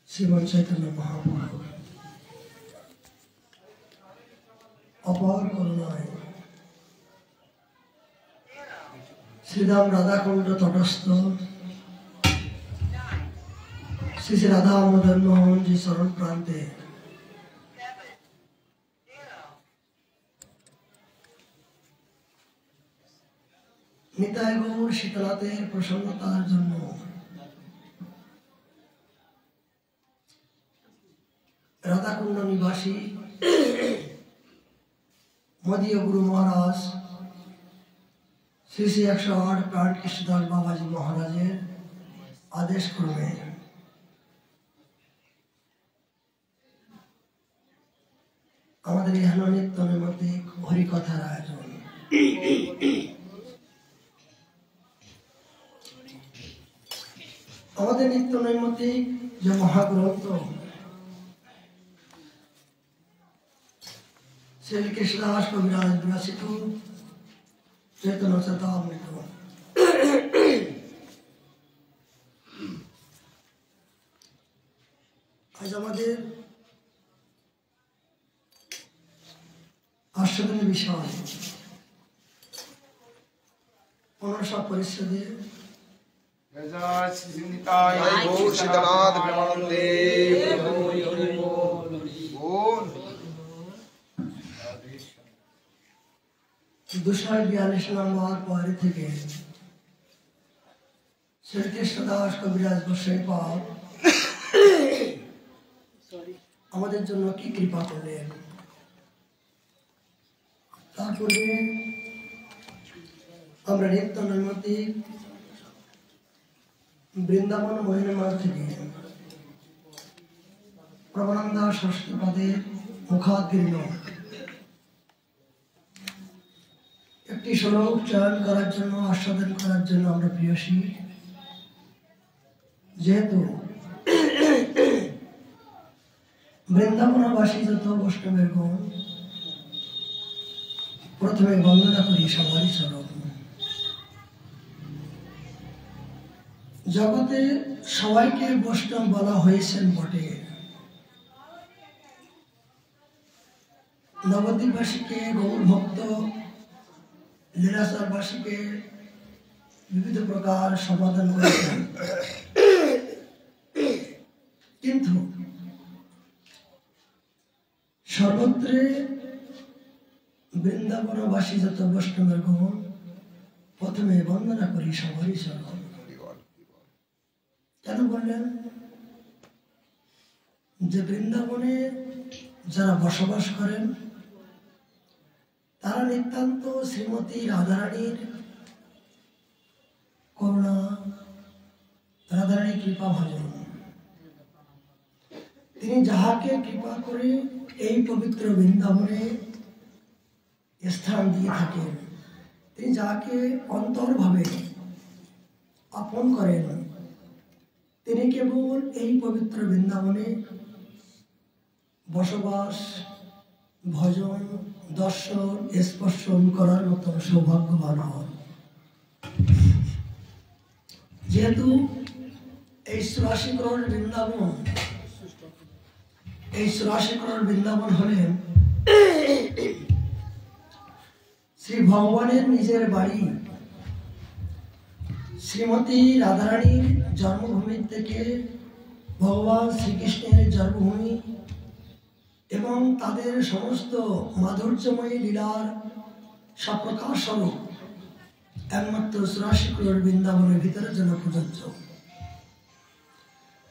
শ্রীমন চৈতন্য মহাপ্রভু অপার করুণায় শ্রীরাম রাধাকুণ্ড তটস্থ শ্রী শ্রী রাধা মদন মোহনজি চরণ প্রান্তে নিতাই গৌর শীতলাতের প্রসন্নতার জন্য রাধাকুণ্ড নিবাসী মদীয় গুরু মহারাজ শ্রী শ্রী 108 প্রাণ কৃষ্ণদাস বাবাজি মহারাজের আদেশ ক্রমে আমাদের এখানে নিত্য নৈমিত্তিক হরিকথার আয়োজন। আমাদের নিত্য নৈমিত্তিক যে মহাগ্রন্থ শ্রী কৃষ্ণদাস কবিরাজ বিরচিত চৈতন্য চরিতামৃত, আজ আমাদের আস্বাদনের বিষয় 15 পরিচ্ছেদে দুশো 42 নম্বর পরে থেকে শ্রী কৃষ্ণদাস কবিরাজ গোস্বামী পাদ আমাদের জন্য কি কৃপা করলেন, তারপরে আমরা নিত্য নৈমিত্তিক বৃন্দাবন মহিমার থেকে প্রবনন্দা ষষ্ঠ পদের মুখাগ্রীণ একটি শ্লোক চয়ন করার জন্য আস্বাদন করার জন্য আমরা প্রিয়সী। যেহেতু বৃন্দাবনবাসী যত বৈষ্ণবের গণ, প্রথমে বন্দনা করি সবারই চরণ। জগতে সবাইকে বৈষ্ণব বলা হয়েছেন বটে, নবদ্বীপবাসীকে গৌর ভক্ত, লীলাচরবাসীকে বিবিধ প্রকার সমাধান করেছেন, কিন্তু সর্বত্রে বৃন্দাবনবাসী যত বৈষ্ণবের গণ, প্রথমে বন্দনা করি সবারই চরণ। কেন বললেন? যে বৃন্দাবনে যারা বসবাস করেন তারা নিতান্ত শ্রীমতী রাধারানীর করুণা, রাধারানীর কৃপা ভাজন। তিনি যাহাকে কৃপা করে এই পবিত্র বৃন্দাবনে স্থান দিয়ে থাকেন, তিনি যাকে অন্তরভাবে আপন করেন, তিনি কেবল এই পবিত্র বৃন্দাবনে বসবাস, ভজন, দর্শন, স্পর্শন করার মতো সৌভাগ্যবান হন। যেহেতু এই 84 করোড় বৃন্দাবন, এই 84 করোড় বৃন্দাবন হলেন শ্রী ভগবানের নিজের বাড়ি, শ্রীমতী রাধারানীর জন্মভূমির থেকে ভগবান শ্রীকৃষ্ণের জন্মভূমি এবং তাদের সমস্ত মাধুর্যময়ী লীলার সপ্রকাশ স্বরূপ একমাত্র 84 করোড় বৃন্দাবনের ভিতরে যেন প্রযোজ্য।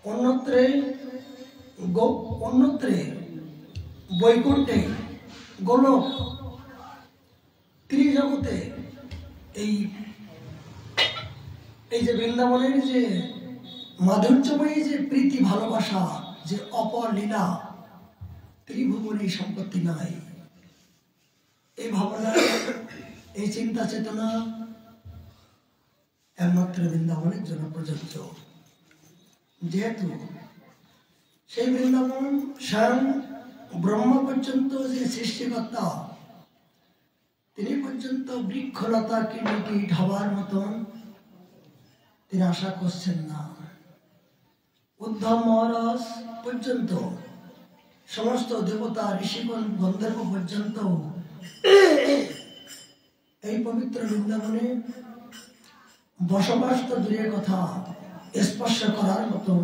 অন্যত্রে বৈকুণ্ঠে, গোলক, ত্রিজগতে এই যে বৃন্দাবনের যে মাধুর্যময়ী যে প্রীতি ভালোবাসা, যে অপর লীলা, ত্রিভুবনে এই সম্পত্তি নাই। এই ভাবনা, এই চিন্তা চেতনা একমাত্র বৃন্দাবনের জন্য প্রযোজ্য। যেহেতু সেই বৃন্দাবন স্বয়ং ব্রহ্ম পর্যন্ত যে সৃষ্টিকর্তা, তিনি পর্যন্ত বৃক্ষলতা কীর্ণিটি ঢাবার মতন তিনি আশা করছেন না। উদ্ধব মহারাজ পর্যন্ত, সমস্ত দেবতা ঋষিগণ গন্ধর্ব পর্যন্ত এই পবিত্র বৃন্দাবনে বসবাস তো দূরের কথা, স্পর্শ করার মতো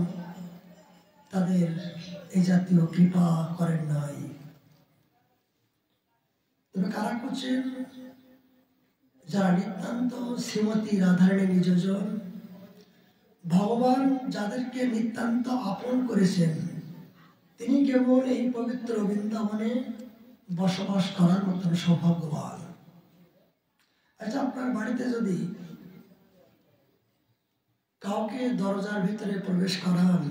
তাদের এই জাতীয় কৃপা করেন নাই। তবে কারা করছেন? যারা নিতান্ত শ্রীমতী রাধারানী নিজজন, ভগবান যাদেরকে নিতান্ত আপন করেছেন, তিনি কেবল এই পবিত্র বৃন্দাবনে বসবাস করার মতন সৌভাগ্যবান। আচ্ছা, আপনার বাড়িতে যদি কাউকে দরজার ভিতরে প্রবেশ করান,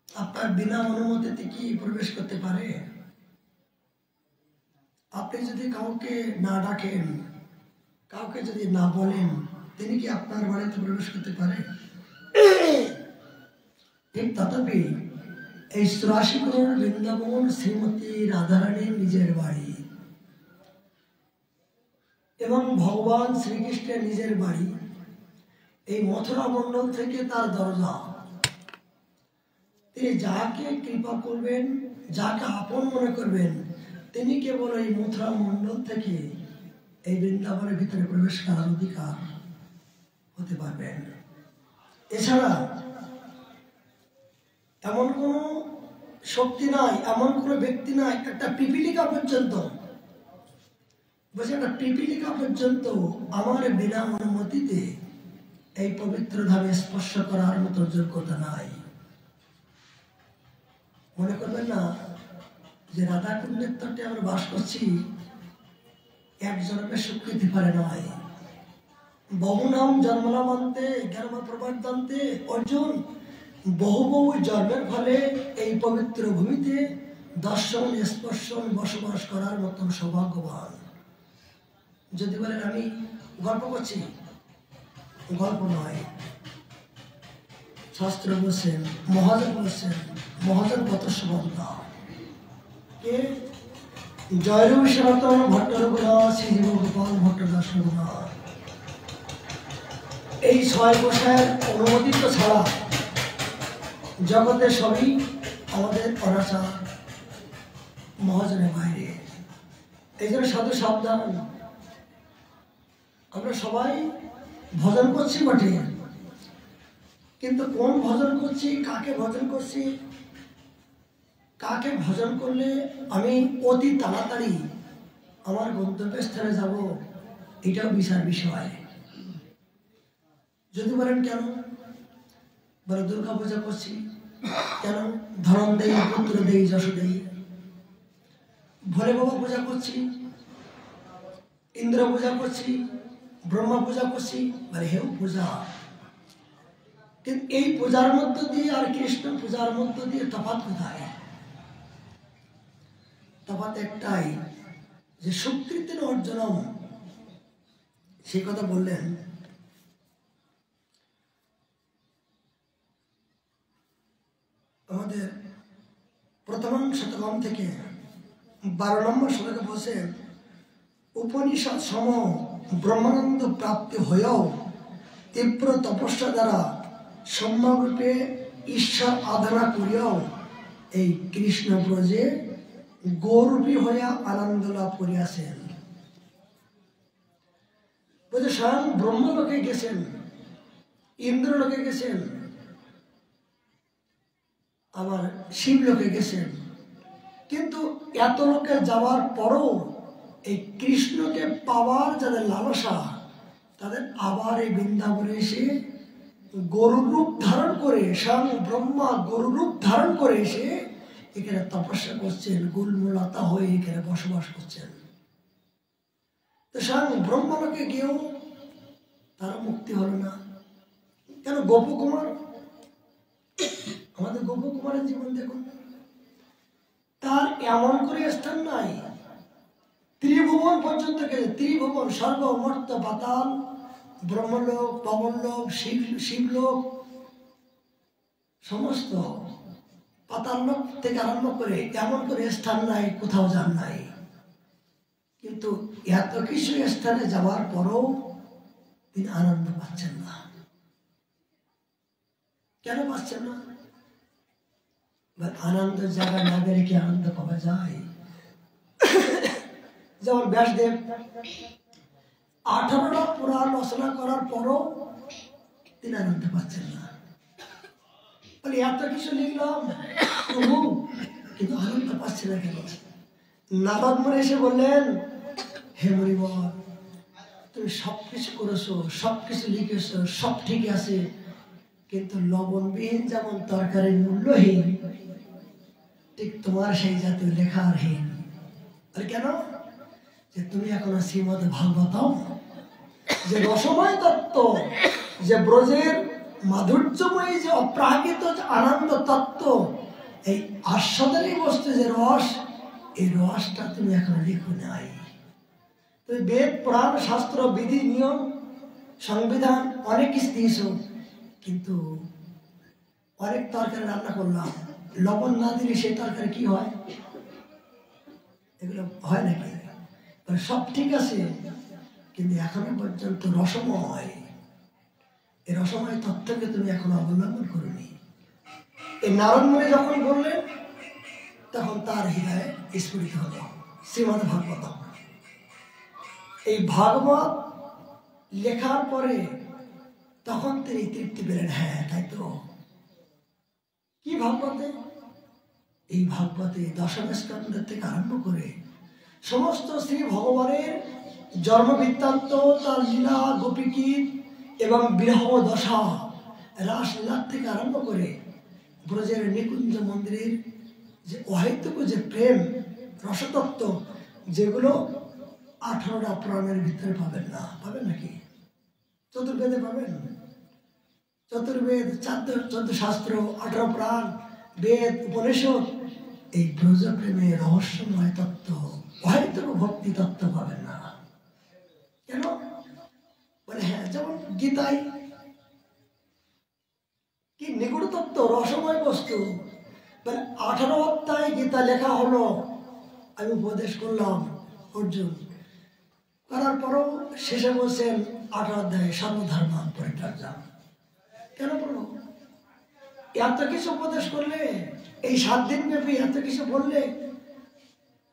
আপনার বিনা অনুমতিতে কি প্রবেশ করতে পারে? আপনি যদি কাউকে না ডাকেন, কাউকে যদি না বলেন, তিনি কি আপনার বাড়িতে প্রবেশ করতে পারে? ঠিক তথাপি এই 84 করোড় বৃন্দাবন শ্রীমতী রাধারানীর নিজের বাড়ি এবং ভগবান শ্রীকৃষ্ণের নিজের বাড়ি। এই মথুরা মণ্ডল থেকে তার দরজা। তিনি যাকে কৃপা করবেন, যাকে আপন মনে করবেন, তিনি কেবল এই মথুরা মণ্ডল থেকে এই বৃন্দাবনের ভিতরে প্রবেশ করার অধিকার হতে পারবেন। এছাড়া এমন কোন শক্তি নাই, এমন কোন ব্যক্তি নাই, একটা পিপিলিকা পর্যন্ত, বলছে একটা পিপিলিকা পর্যন্ত আমার বিনা অনুমতিতে এই পবিত্র ধামে স্পর্শ করার মতো যোগ্যতা নাই। মনে করবেন না যে রাধাকুণ্ডের তটে আমরা বাস করছি, এক জন্মের স্বীকৃতি পারে নয়। বহু নাম জন্মনামান্তে জ্ঞান প্রবর্ধন্তে, অর্জুন বহু বহু জন্মের ফলে এই পবিত্র ভূমিতে দর্শন স্পর্শন বসবাস করার মতন সৌভাগ্যবান। যদি বলেন আমি গল্প করছি, গল্প নয়। শাস্ত্র বলছেন, মহাজন বলছেন, মহাজন কত সুবন্ধা কে জয়রূপ সনাতন ভট্ট রঘুনাথ শ্রীজীব গোপাল ভট্ট দাস রঘুনাথ। এই 6 কোষের অনুমোদিত ছাড়া জগতের সবই আমাদের অনাচার, মহাজনের বাইরে। এই জন্য সাধু সাবধান। আমরা সবাই ভজন করছি বটে, কিন্তু কোন ভজন করছি, কাকে ভজন করছি, কাকে ভজন করলে আমি অতি তাড়াতাড়ি আমার গন্তব্যস্থানে যাব, এটাও বিচার বিষয়। যদি বলেন কেন, বলে দুর্গা পূজা করছি, কেন ধরম দেই, পুত্র দেই, যশ দেই। ভোলে বাবা পূজা করছি, ইন্দ্র পূজা করছি, ব্রহ্মা পূজা করছি, বলে হেউ পূজা। কিন্তু এই পূজার মধ্য দিয়ে আর কৃষ্ণ পূজার মধ্য দিয়ে তফাৎ কোথায়? তফাৎ একটাই, যে সুকৃতির অর্জনম, সেই কথা বললেন। আমাদের প্রথম শতকম থেকে 12 নম্বর শতকে বসে, উপনিষদ সম ব্রহ্মানন্দ প্রাপ্তি হয়েও তীব্র তপস্যা দ্বারা সম্যকরূপে ঈশ্বর আরাধনা করিয়াও এই কৃষ্ণ ব্রজে গৌরূপী হইয়া আনন্দ লাভ করিয়াছেন। বলছে স্বয়ং ব্রহ্মলোকে গেছেন, ইন্দ্রলোকে গেছেন, আবার শিবলোকে গেছেন, কিন্তু এত লোকে যাওয়ার পরও এই কৃষ্ণকে পাওয়ার যাদের লালসা, তাদের আবার এই বৃন্দাবনে এসে গরুর রূপ ধারণ করে, স্বয়ং ব্রহ্মা গরুর রূপ ধারণ করে এসে এখানে তপস্যা করছেন, গুলমুলতা হয়ে এখানে বসবাস করছেন। তো স্বয়ং ব্রহ্মলোকে গিয়েও তারা মুক্তি হলো না। কেন? গোপকুমার, আমাদের গোপকুমারের জীবন দেখুন, তার এমন করে স্থান নাই। ত্রিভুবন পর্যন্ত গেছে, ত্রিভুবন, স্বর্গ, মর্ত, পাতাল, ব্রহ্মলোক, পবনলোক, শিবলোক, সমস্ত পাতাল লোক থেকে আরম্ভ করে এমন করে স্থান নাই, কোথাও যান নাই। কিন্তু এত কিছু স্থানে যাওয়ার পরও তিনি আনন্দ পাচ্ছেন না। কেন পাচ্ছেন না? আনন্দের জায়গা না গেলে কি আনন্দ পাওয়া যায়? যেমন ব্যাসদেব 18টা পুরাণ রচনা করার পরও তিনি আনন্দ পাচ্ছেন না। বলে এত কিছু লিখলাম প্রভু, কিন্তু আনন্দ পাচ্ছে না কেন? নারদ মুনি এসে বললেন, হে মুনিবর, তুমি সবকিছু করেছো, সবকিছু লিখেছো, সব ঠিক আছে, কিন্তু লবণবিহীন যেমন তরকারির মূল্যহীন, ঠিক তোমার সেই জাতীয় লেখারহীন। আর কেন? যে তুমি এখনো শ্রীমদ ভাগবতম, যে রসময় তত্ত্ব, যে ব্রজের মাধুর্যময়ী, যে অপ্রাকৃত আনন্দ তত্ত্ব, এই আস্বাদেরই বস্তু যে রস, এই রসটা তুমি এখনো লিখো নাই। তুমি বেদ, পুরাণ, শাস্ত্র, বিধি, নিয়ম, সংবিধান অনেক কিছু দিয়েছ, কিন্তু অনেক তরকারি রান্না করলাম, লবণ না দিলে সেই তরকারি কি হয়? এগুলো হয় নাকি? সব ঠিক আছে, কিন্তু এখনো পর্যন্ত রসময়, এই রসময় তত্ত্বকে তুমি এখনো অবলম্বন করনি। এই নারদ মুনি যখন বললেন, তখন তার হৃদয়ে স্ফুরিত হল শ্রীমদ ভাগবত। এই ভাগবত লেখার পরে তখন তিনি তৃপ্তি পেলেন। হ্যাঁ, তাই তো। কি ভাগবতে? এই ভাগবতে দশম স্কন্ধ থেকে আরম্ভ করে সমস্ত শ্রী ভগবানের জন্ম বৃত্তান্ত, তার লীলা, গোপীগীত এবং বিরহ দশা, রাসলীলার থেকে আরম্ভ করে ব্রজের নিকুঞ্জ মন্দিরের যে অহেতুক যে প্রেম রসতত্ত্ব, যেগুলো 18টা পুরাণের ভিতরে পাবেন না। পাবেন নাকি? চতুর্বেদে পাবেন। চতুর্বেদ, 14 শাস্ত্র, 18 পুরাণ, বেদ, উপনিষদ, এই ব্রজ প্রেমে রহস্যময় তত্ত্ব, অহেতুক ভক্তি তত্ত্ব পাবেন না। কেন? বলে হ্যাঁ, যেমন গীতায় কি নিগুড় তত্ত্ব, রসময় বস্তু। মানে 18 অধ্যায় গীতা লেখা হলো, আমি উপদেশ করলাম অর্জুন, করার পরও শেষে বলছেন 18 অধ্যায়ে সর্বধর্ম পরিত্যাজ্যম। কেন বলবো? এত কিছু উপদেশ করলে, এই 7 দিন ব্যাপী এত কিছু বললে,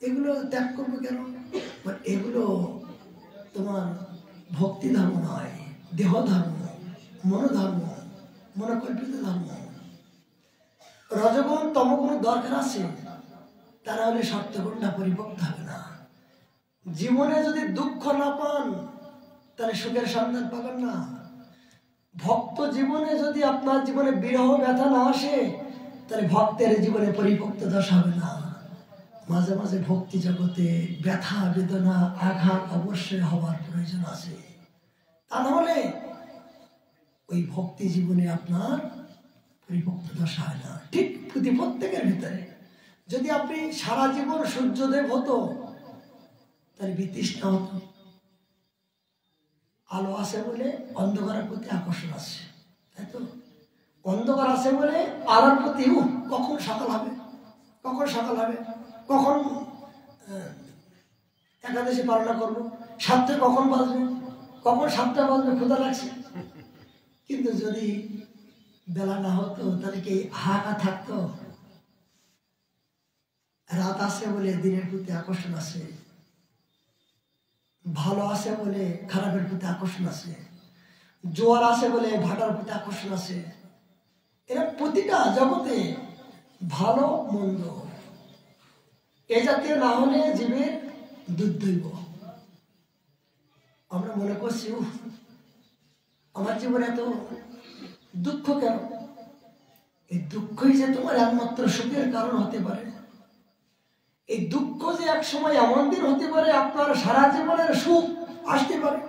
এগুলো ত্যাগ করবো কেন? এগুলো তোমার ভক্তি ধর্ম নয়, দেহ ধর্ম, মনোধর্ম, মনোকল্পিত ধর্ম। রজগুণ তমগুণ দরকার আছে, তারা হলে সত্যগুণটা পরিপক্ত হবে না। জীবনে যদি দুঃখ না পান, তাহলে সুখের সন্ধান পাবেন না। ভক্ত জীবনে যদি আপনার জীবনে বিরহ ব্যথা না আসে, তাহলে ভক্তের জীবনে পরিপক্ত দশা হবে না। মাঝে মাঝে ভক্তি জগতে ব্যথা, বেদনা, আঘাত অবশ্যই হবার প্রয়োজন আছে। তা নাহলে ওই ভক্তি জীবনে আপনার পরিপক্ত দশা হয় না। ঠিক প্রত্যেকের ভিতরে যদি আপনি সারা জীবন সূর্যদেব হতো, তাহলে বিতৃষ্ণা হতো। আলো আছে বলে অন্ধকারের প্রতি আকর্ষণ আছে, তাই তো? অন্ধকার আছে বলে আলোর প্রতি কখন সকাল হবে, কখন সকাল হবে, কখন একাদশী পালনা করবো, 7টা কখন বাজবে, কখন 7টা বাজবে, ক্ষুধা লাগছে। কিন্তু যদি বেলা না হতো, তাহলে কি হাহাকার থাকতো? রাত আছে বলে দিনের প্রতি আকর্ষণ আছে, ভালো আছে বলে খারাপের প্রতি আকর্ষণ আছে, জোয়ার আছে বলে ভাটার প্রতি আকর্ষণ আছে। এরা প্রতিটা জগতে ভালো মন্দ, এ জাতীয় না হলে জীবের দুর্দৈব। আমরা মনে করছি আমার জীবনে এত দুঃখ কেন? এই দুঃখই যে তোমার একমাত্র সুখের কারণ হতে পারে। এই দুঃখ যে এক সময় এমন দিন হতে পারে আপনার সারা জীবনের সুখ আসতে পারে,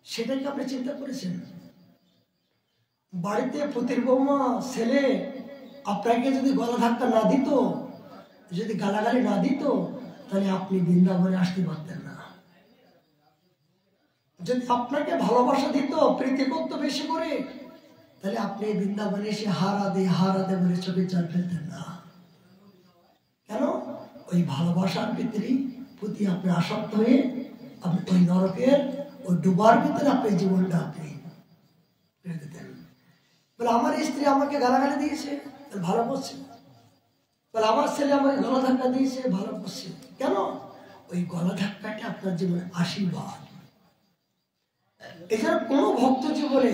সেটাকে আপনি চিন্তা করেছেন? বাড়িতে পুতির বৌমা ছেলে আপনাকে যদি গলা ধাক্কা না দিত, যদি গালাগালি না দিত, তাহলে আপনি বৃন্দাবনে আসতে পারতেন না। যদি আপনাকে ভালোবাসা দিত, প্রীতি করতো বেশি করে, তাহলে আপনি বৃন্দাবনে এসে হারা দে বলে চোখে জল ফেলতেন না। কেন? ওই ভালোবাসার প্রতি আপনি আসক্ত হয়ে আপনি ওই নরকের ওই ডুবার ভিতরে আপনি জীবনটা আপনি ফেলে দিতেন। বলে আমার স্ত্রী আমাকে গালাগালি দিয়েছে, ভালো করছে। বলে আমার ছেলে আমাকে গলা ধাক্কা দিয়েছে, ভালো করছে। কেন? ওই গলা ধাক্কাটা আপনার জীবনে আশীর্বাদ। এছাড়া কোনো ভক্ত জীবনে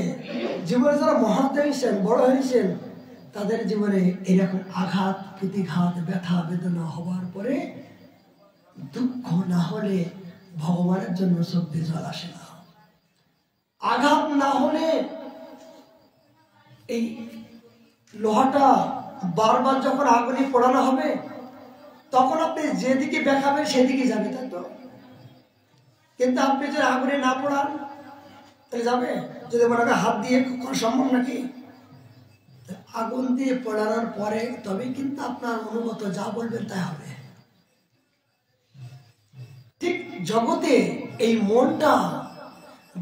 যারা মহান হয়েছেন, বড় হয়েছেন, তাদের জীবনে এরকম আঘাত প্রতিঘাত ব্যথা বেদনা হওয়ার পরে দুঃখ না হলে ভগবানের জন্য চোখ দিয়ে জল আসে না। আঘাত না হলে এই লোহাটা বারবার যখন আগুনে পোড়ানো হবে তখন আপনি যেদিকে দেখাবেন সেদিকে যাবে, তাই তো? কিন্তু আপনি যদি আগুনে না পোড়ান তাহলে যাবে? যদি ওনাকে হাত দিয়ে সম্ভব নাকি? আগুন দিয়ে পোড়ানোর পরে তবে কিন্তু আপনার অনুগত যা বলবেন তাই হবে। ঠিক জগতে এই মনটা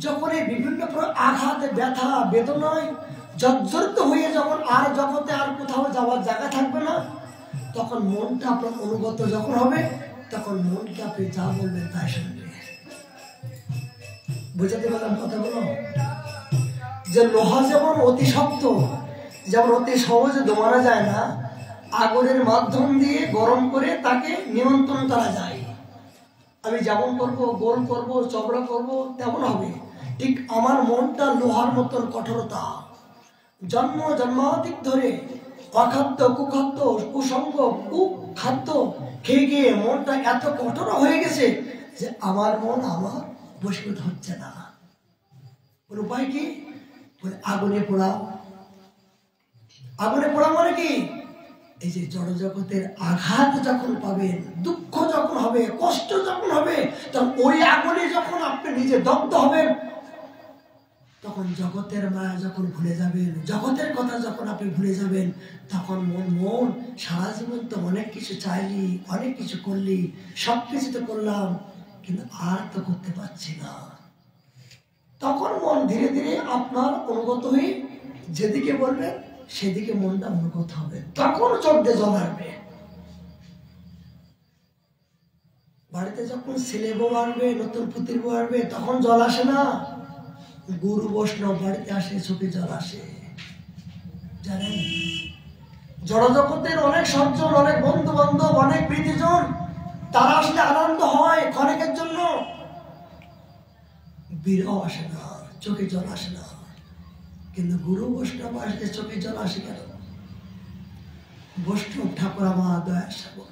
যখন এই বিভিন্ন আঘাত ব্যথা বেদনায় জর্জরিত হয়ে যখন আর জগতে আর কোথাও যাওয়ার জায়গা থাকবে না, তখন মনটা আপনার অনুগত যখন হবে তখন মনকে আপনি যা বলবেন তাই শুনবে। বুঝাতে পারলাম কথাগুলো? যে লোহা যেমন অতি শক্ত, যেমন অতি সহজে দমানো যায় না, আগুনের মাধ্যম দিয়ে গরম করে তাকে নিয়ন্ত্রণ করা যায়। আমি যেমন করব, গোল করব, চবড়া করব, তেমন হবে। ঠিক আমার মনটা লোহার মতন কঠোরতা, জন্ম জন্মাধিক ধরে অখাদ্য কুখাদ্য কুসঙ্গ কুখাদ্য খেয়ে গিয়ে মনটা এত কঠোর হয়ে গেছে যে আমার মন আমার বশীভূত হচ্ছে না। ওর উপায় কি? আগুনে পোড়াও। আগুনে পোড়া মানে কি? এই যে জড়জগতের আঘাত যখন পাবেন, দুঃখ যখন হবে, কষ্ট যখন হবে, তখন ওই আগুনে যখন আপনি নিজে দগ্ধ হবেন, তখন জগতের মায়া যখন ভুলে যাবেন, জগতের কথা যখন আপনি ভুলে যাবেন, তখন মন সারা জীবন তো অনেক কিছু চাইলি, অনেক কিছু করলি, সব কিছু তো করলাম, কিন্তু আর তো করতে পারছি না। তখন মন ধীরে ধীরে আপনার অনুগত হয়ে যেদিকে বলবেন সেদিকে মনটা অনুগত হবে। তখন চোখ দিয়ে জল আসবে। বাড়িতে যখন ছেলে বউ আসবে, নতুন পুত্র বউ আসবে, তখন জল আসে না। গুরু বৈষ্ণব বাড়িতে আসে চোখে জল আসে। জানেন, জড়জগতের অনেক সজ্জন, অনেক বন্ধু বান্ধব, অনেক প্রীতিজন, তারা আসলে আনন্দ হয় ক্ষণিকের জন্য, বিরহ আসে না, চোখে জল আসে না। কিন্তু গুরু বৈষ্ণব আসলে চোখে জল আসে কেন? বৈষ্ণব ঠাকুর আমার দয়ার সাগর,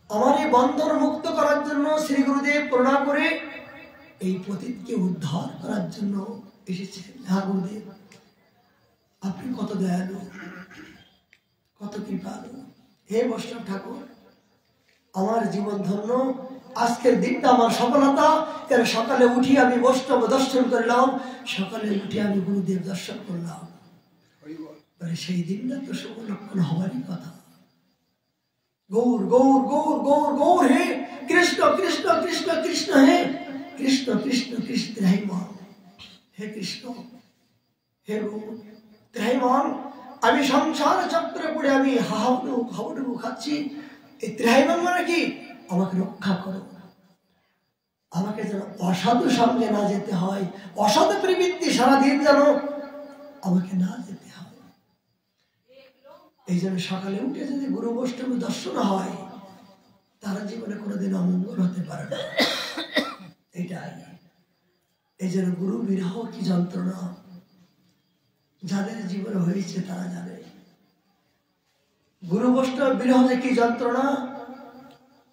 আমার এই বন্ধন মুক্ত করার জন্য শ্রী গুরুদেব করুণা করে এই পতিতকে উদ্ধার করার জন্য এসেছেন। হ্যাঁ গুরুদেব, আপনি কত দয়ালু, কত কৃপালু। হে বৈষ্ণব ঠাকুর, আমার জীবন ধন্য, আজকের দিনটা আমার সফলতা। এর সকালে উঠি আমি বৈষ্ণব দর্শন করলাম, সকালে উঠে আমি গুরুদেব দর্শন করলাম। সেই দিনটা তো শুভ লক্ষণ হওয়ারই কথা। গৌর গৌর গৌর গৌর গৌর, হে কৃষ্ণ কৃষ্ণ কৃষ্ণ কৃষ্ণ, হে কৃষ্ণ কৃষ্ণ কৃষ্ণ ত্রাহিমান, হে কৃষ্ণ হে গৌর ত্রাহিমান। আমি সংসার চক্রে পড়ে আমি হাবুডুবু খাচ্ছি। এই ত্রাহিমান মানে কি? আমাকে রক্ষা করো, আমাকে যেন অসাধু সঙ্গে না যেতে হয়, অসাধু প্রবৃত্তি সারাদিন যেন আমাকে না যেতে হয়। এই জন্য সকালে উঠে যদি গুরু বৈষ্ণব দর্শন হয়, তারা জীবনে কোনোদিন অমঙ্গল হতে পারে না। এটাই এই জন্য গুরু বিরহ কি যন্ত্রণা, যাদের জীবনে হয়েছে তারা জানে। গুরু বৈষ্ণব বিরহ যে কি যন্ত্রণা,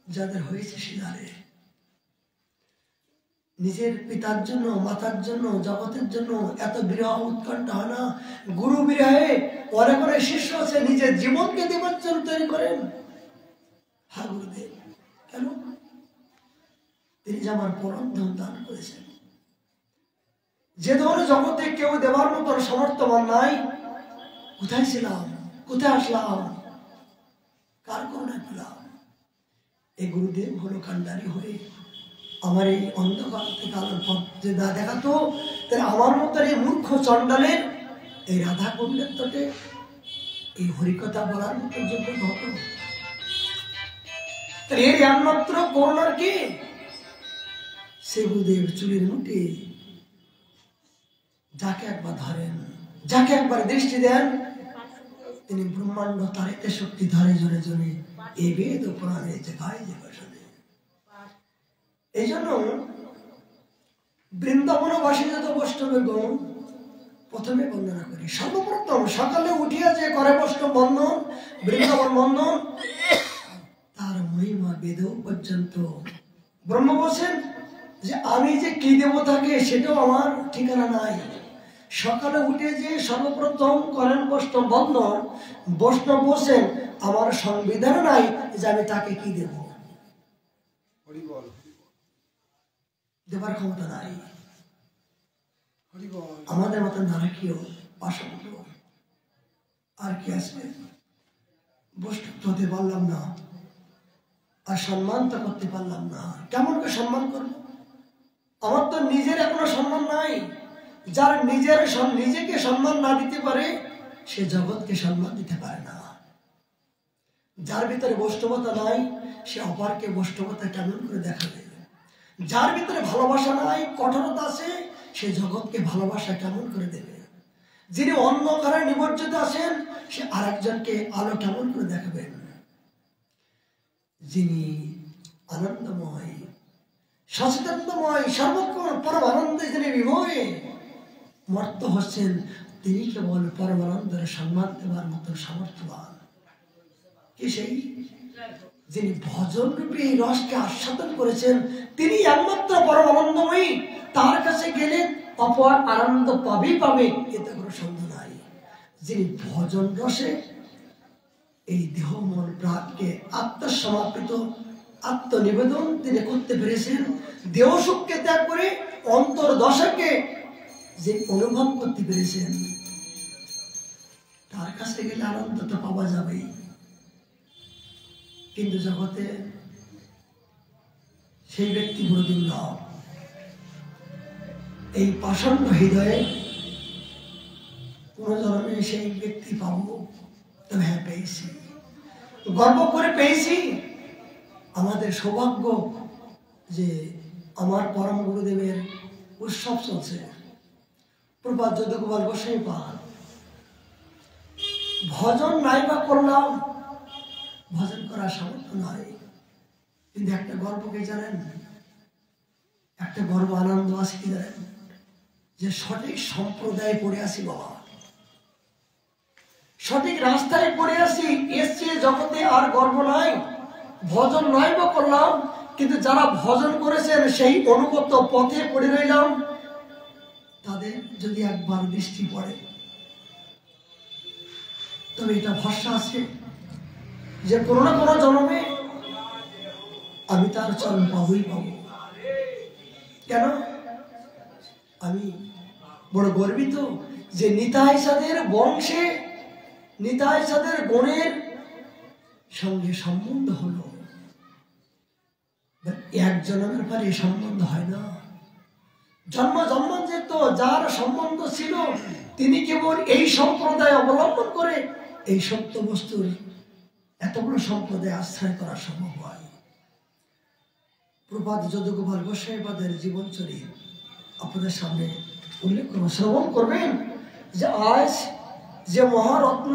যাদের হয়েছে সে জানে। নিজের পিতার জন্য, মাতার জন্য, জগতের জন্য এত বিরহ উৎকণ্ঠা হয় না। গুরু বিরহে অনেক অনেক শিষ্য আছে নিজের জীবনকে দেবার জন্য তৈরি করেন। হ্যাঁ গুরুদেব, কেন? তিনি যে আমার পরম ধন দান করেছেন, যে ধরনের জগতে কেউ দেওয়ার মতো সমর্থমান নাই। কোথায় ছিলাম, কোথায় আসলাম, কার করুণায় পেলাম? এই গুরুদেব হলো কান্ডারি হয়ে আমার এই অন্ধকার থেকে আলোর পথ যে না দেখাতো, তাহলে আমার মতো এই মূর্খ চণ্ডালের এই রাধা কুণ্ডের তটে এই হরিকথা বলার মতো যোগ্য হতো। এর একমাত্র করুণার কি? সে গুরুদেব চুলের মুঠে যাকে একবার ধরেন যাকে একবার দৃষ্টি দেন তিনি ব্রহ্মাণ্ড তারিতে শক্তি ধরে জোরে জোরে এই বেদ ও পুরাণে যে গায়ে যে বসনে। এই জন্য বৃন্দাবনবাসী যত বৈষ্ণবগণ প্রথমে বন্দনা করি। সর্বপ্রথম সকালে উঠিয়া যে করে বৈষ্ণব বন্ধন, বৃন্দাবন বন্ধন, তার মহিমা বেদ পর্যন্ত। ব্রহ্ম বলছেন যে আমি যে কি দেব তাকে সেটাও আমার ঠিকানা নাই। সকালে উঠে যে সর্বপ্রথম করেন বৈষ্ণব বন্ধন, বৈষ্ণব বলছেন আমার সংবিধান নাই যে আমি তাকে কি দেব, দেবার ক্ষমতা নাই। আমাদের মতো নারকীয় পাষণ্ড আর কি আসবে, বৈষ্ণব হতে পারলাম না, আর সম্মান তো করতে পারলাম না। কেমন করে সম্মান করব? আমার তো নিজের এখনো সম্মান নাই। যার নিজেকে সম্মান না দিতে পারে সে জগৎকে সম্মান দিতে পারে না। যার ভিতরে বৈষ্ণবতা নাই সে অপরকে বৈষ্ণবতা কেমন করে দেখাবে? যার ভিতরে ভালোবাসা নাই, কঠোরতা আছে, সে জগৎকে ভালোবাসা কেমন করে দেবে? যিনি অন্ধকারে নিমজ্জিত আছেন সে আরেকজনকে আলো কেমন করে দেখাবেন? যিনি আনন্দময়, সচেতনময়, সর্বক্ষণ পরমানন্দে যিনি বিভোরে মর্ত হচ্ছেন, তিনি কেবল পরমানন্দের সম্মান দেওয়ার মতো সামর্থ্যবান। কি সেই? যিনি ভজন রূপে এই রসকে আস্বাদন করেছেন, তিনি একমাত্র পরমানন্দময়ী। তার কাছে গেলে অপর আনন্দ পাবেই পাবে, এতে কোনো সন্দেহ নাই। যিনি ভজন রসে এই দেহ মন প্রাণকে আত্মসমর্পিত, আত্মনিবেদন তিনি করতে পেরেছেন, দেহ সুখকে ত্যাগ করে অন্তর্দশাকে যে অনুভব করতে পেরেছেন, তার কাছে গেলে আনন্দ তো পাওয়া যাবেই। কিন্তু জগতে সেই ব্যক্তি বড়দিন লাভ, এই পাষণ্ড হৃদয়ে কোন জন্মে সেই ব্যক্তি পাবো? তবে হ্যাঁ, পেয়েছি, গর্ব করে পেয়েছি। আমাদের সৌভাগ্য যে আমার পরম গুরুদেবের উৎসব চলছে, প্রপাত যদুগোপাল গোসাই পাল। ভজন নাই বা করলাম, ভজন করার সামর্থ্য নাই, কিন্তু একটা গর্ব কি জানেন? একটা গর্ব আনন্দ আছে কি জানেন? যে সঠিক সম্প্রদায়ে পড়ে আসি বাবা, সঠিক রাস্তায় পড়ে আসি। এসছে জগতে আর গর্ব নাই, ভজন নাই বা করলাম, কিন্তু যারা ভজন করেছেন সেই অনুগত পথে পড়ে রইলাম। তাদের যদি একবার দৃষ্টি পড়ে তবে এটা ভরসা আছে যে কোনো না কোনো জন্মে আমি তার চরণ পাবই পাবো। কেন? আমি বড় গর্বিত যে নিতাই সাধের বংশে, নিতাই সাধের গণের সঙ্গে সম্বন্ধ হলো। এক জন্মের পরে সম্বন্ধ হয় না, জন্ম জন্মান্তরে তো যার সম্বন্ধ ছিল তিনি কেবল এই সম্প্রদায় অবলম্বন করে এই সত্য বস্তুর এত বড় সম্প্রদায় আশ্রয় করা সম্ভব হয়। প্রপাত যদুগোপাল গোসাইপাদের জীবনচরিত আপনাদের সামনে উল্লেখ করব, শ্রবণ করবেন। যে আজ যে মহারত্ন,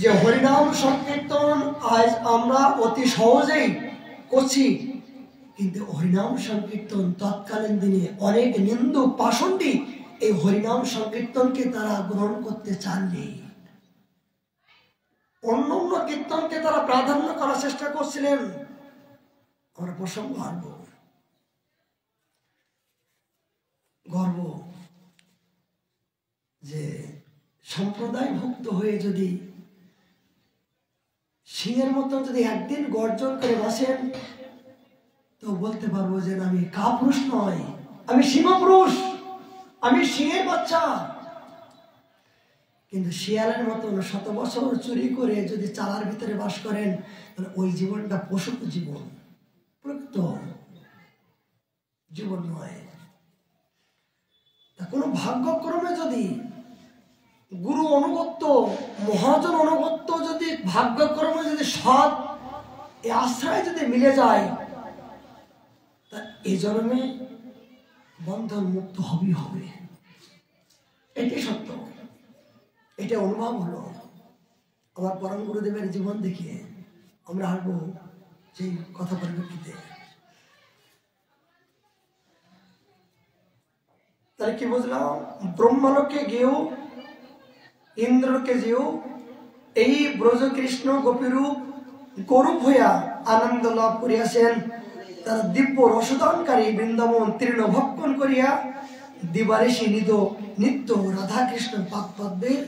যে হরিনাম সংকীর্তন আজ আমরা অতি সহজেই করছি, কিন্তু হরিনাম সংকীর্তন তৎকালীন দিনে অনেক নিন্দুক পাষণ্ডী এই হরিনাম সংকীর্তনকে তারা গ্রহণ করতে চাননি। অন্য অন্য কীর্তনকে তারা প্রাধান্য করার চেষ্টা করছিলেন। আমরা প্রসঙ্গ আনব, গর্ব যে সম্প্রদায় ভুক্ত হয়ে যদি সিংহের মতন যদি একদিন গর্জন করে বসেন, তো বলতে পারবো যে আমি কাপুরুষ নয়, আমি সিংহপুরুষ, আমি সিংহের বাচ্চা। কিন্তু শিয়ালের মতন শত বছর চুরি করে যদি চালার ভিতরে বাস করেন, তাহলে ওই জীবনটা পশু জীবন, প্রকৃত জীবন নয়। কোনো ভাগ্যক্রমে যদি গুরু অনুগত্য, মহাজন অনুগত্য যদি ভাগ্যক্রমে যদি সৎ এই আশ্রয় যদি মিলে যায়, তা এই জন্মে বন্ধন মুক্ত হবেই হবে। এটাই সত্য, এটা অনুভব হলো আমার পরম গুরুদেবের জীবন দেখিয়ে। আমরা আসবো সেই কথা পরিপ্রেক্ষিতে। তাহলে কি বুঝলাম? ব্রহ্মলোকে গিয়েও ইন্দ্রলোকে যেও এই ব্রজ কৃষ্ণ গোপীরূপ গরূপ হইয়া আনন্দ লাভ করিয়াছেন। তারা দিব্য রসদানকারী বৃন্দাবন তৃণ ভক্ষণ করিয়া দিবারেশি নিত্য রাধাকৃষ্ণ পাদপদ্মের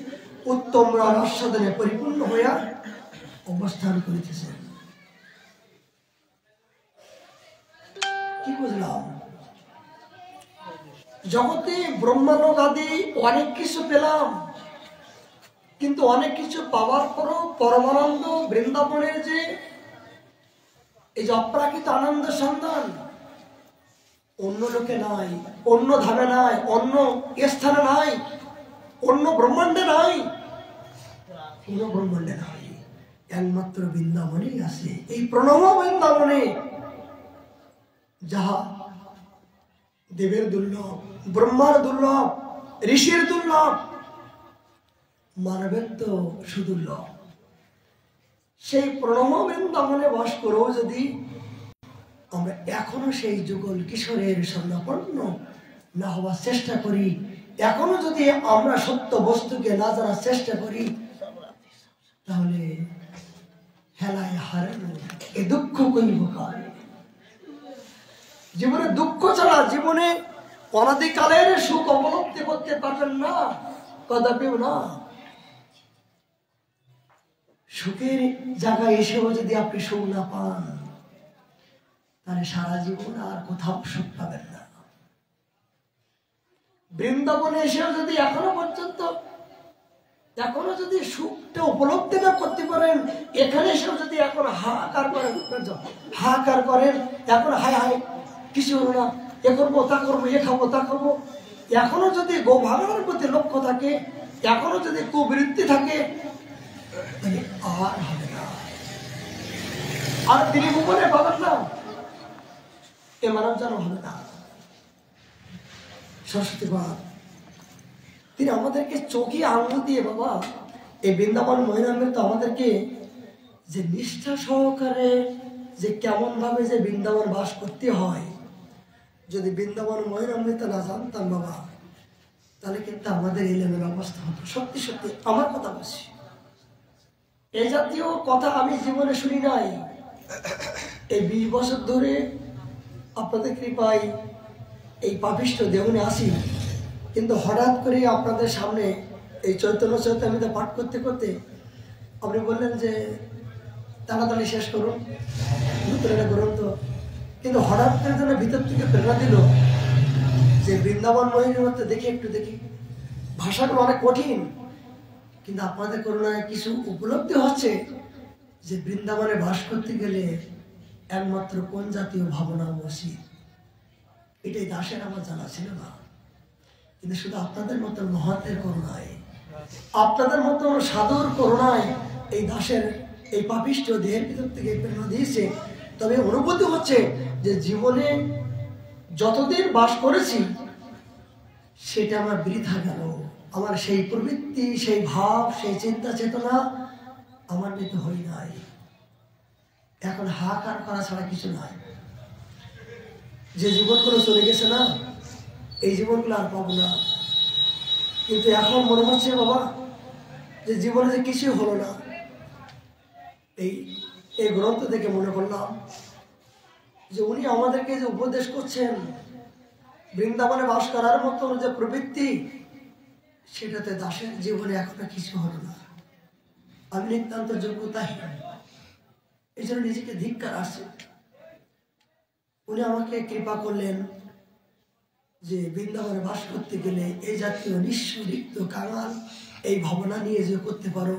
উত্তম আস্বাদনে পরিপূর্ণ হইয়া অবস্থান করিতেছেন। কি বুঝলাম? জগতে ব্রহ্মালোক আদি অনেক কিছু পেলাম, কিন্তু অনেক কিছু পাওয়ার পরও পরমানন্দ বৃন্দাবনের যে এই যে অপ্রাকৃত আনন্দ সন্ধান অন্য লোকে নাই, অন্য ধামে নাই, অন্য স্থানে নাই, অন্য ব্রহ্মাণ্ডে নাই, কোন ব্রহ্মাণ্ডে নাই, একমাত্র বৃন্দাবনেই আছে। এই প্রণব বৃন্দাবনে যাহা দেবের দুর্লভ, ব্রহ্মার দুর্লভ, ঋষির দুর্লভ, মানবের তো সুদুর্লভ। সেই প্রণব বৃন্দাবনে বাস করেও যদি আমরা এখনো সেই যুগল কিশোরের সন্ধাপন্ন না হওয়ার চেষ্টা করি, এখনো যদি আমরা সত্য বস্তুকে না জানার চেষ্টা করি, তাহলে হেলায় হারানো এ দুঃখ কইব কার? জীবনে দুঃখ ছাড়া জীবনে অনাদিকালের সুখ উপলব্ধি করতে পারবেন না, কদাপিও না। সুখের জায়গায় এসেও যদি আপনি সুখ না পান, তাহলে সারা জীবন আর কোথাও সুখ পাবেন না। বৃন্দাবনে এসেও যদি এখনো যদি সুখটা উপলব্ধি না করতে পারেন, এখানে এসেও যদি এখন হাহাকার করেন, এখন হায় হায় কিছু হলো না, এ করবো তা করবো, এ খাবো তা খাবো, এখনো যদি গোভাগনের প্রতি লক্ষ্য থাকে, এখনো যদি কুবৃত্তি থাকে, তাহলে আর হবে না। আর তিনি ভুবনে পাবেন না, এ মানব যেন হবে না। সরস্বতী মা তিনি আমাদেরকে চোখে আঙুল দিয়ে, বাবা এই বৃন্দাবন মহিনামের তো আমাদেরকে যে নিষ্ঠা সহকারে যে কেমন ভাবে যে বৃন্দাবন বাস করতে হয়, যদি বৃন্দাবন মহিনামৃত না জানতাম বাবা, তাহলে কিন্তু আমাদের এলেমের অবস্থা হতো। সত্যি সত্যি আমার কথা বলছি, এই জাতীয় কথা আমি জীবনে শুনি নাই। এই 20 বছর ধরে আপনাদের কৃপায় এই পাপিষ্ঠ দেহনে আসি, কিন্তু হঠাৎ করে আপনাদের সামনে এই চৈতন্য চৈতামৃত পাঠ করতে করতে আপনি বললেন যে তাড়াতাড়ি শেষ করুন, নতুন একটা গ্রন্থ। কিন্তু হঠাৎ করে যেন ভিতর থেকে প্রেরণা দিল যে বৃন্দাবন মহিমাতে দেখি, একটু দেখি। ভাষাগুলো অনেক কঠিন, কিন্তু আপনাদের করুণায় কিছু উপলব্ধি হচ্ছে যে বৃন্দাবনে বাস করতে গেলে একমাত্র কোন জাতীয় ভাবনা উচিত, এটাই দাসের আমার জানা ছিল না। কিন্তু শুধু আপনাদের মতো মহতের করুণায়, আপনাদের মতো সাধুর করুণায় এই দাসের এই পাপিষ্ঠ দেহের ভিতর থেকে প্রেরণা দিয়েছে। তবে অনুভূতি হচ্ছে যে জীবনে যতদিন বাস করেছি সেটা আমার বৃথা গেল। আমার সেই প্রবৃত্তি, সেই ভাব, সেই চিন্তা চেতনা আমার নিতে হই নাই। এখন হাহাকার করা ছাড়া কিছু নাই। যে জীবনগুলো চলে গেছে না, এই জীবনগুলো আর পাবো না। কিন্তু এখন মনে হচ্ছে বাবা যে জীবনে যে কিছু হলো না। এই গ্রন্থ থেকে মনে করলাম যে উনি আমাদেরকে যে উপদেশ করছেন, বৃন্দাবনে বাস করার মতো যে প্রবৃত্তি, সেটাতে দাসের জীবনে এখনো কিছু হলো না। আমি নিতান্ত যোগ্যতাহীন, এই জন্য নিজেকে ধিক্কার আসে। উনি আমাকে কৃপা করলেন যে বৃন্দাবনে বাস করতে গেলে এই জাতীয় নিঃস্ব রিক্ত কাঙাল এই ভাবনা নিয়ে যে করতে পারো,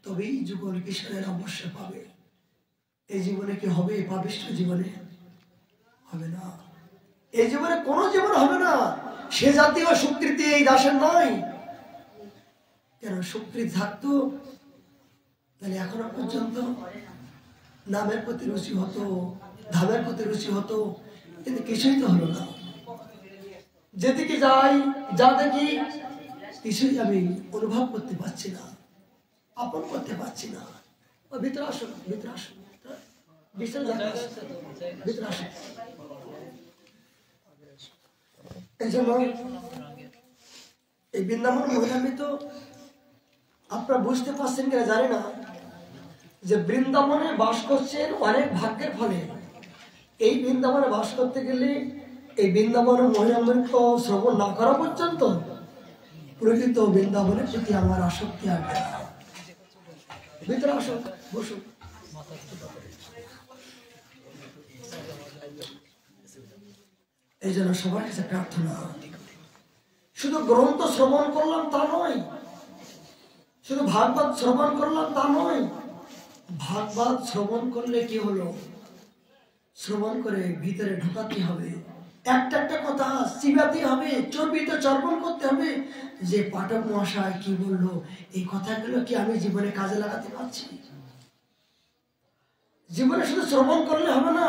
তবেই যুগল কিশোরের অবশ্য পাবে। এই জীবনে কি হবে? পাপিষ্ঠ জীবনে হবে না। এই জীবনে কোনো জীবন হবে না। সে জাতীয় স্বীকৃতি এই দাসের নয়। কেন স্বীকৃতি থাকতো তাহলে এখনো পর্যন্ত নামের প্রতি রুচি হতো, ধামের প্রতি রুচি হতো, কিন্তু কিছুই তো হলো না। যেদিকে যাই, যা দেখি কিছুই আমি অনুভব করতে পারছি না, আপন করতে পারছি না। ভিতরে আসুন, ভিতরে আসুন, ভিতরে আসুন। এই জন্য এই বৃন্দাবন মহিলামি তো আপনারা বুঝতে পারছেন কিনা জানি না, যে বৃন্দাবনে বাস করছেন অনেক ভাগ্যের ফলে। এই বৃন্দাবনে বাস করতে গেলে এই বৃন্দাবনের মহিলামৃত শ্রবণ না করা পর্যন্ত প্রকৃত বৃন্দাবনের প্রতি আমার আসক্তি আসবে না। ভিতরে আসুন, বসুন। এই জন্য সবার কাছে প্রার্থনা, শুধু গ্রন্থ শ্রবণ করলাম তা নয়, শুধু ভাগবত শ্রবণ করলাম তা নয়। ভাগবত শ্রবণ করলে কি হলো, শ্রবণ করে ভিতরে ঢোকাতে হবে, একটা একটা কথা চিবাতে হবে, চর্বিত চর্বণ করতে হবে, যে পাঠক মহাশয় কি বললো, এই কথাগুলো কি আমি জীবনে কাজে লাগাতে পারছি। জীবনে শুধু শ্রবণ করলে হবে না,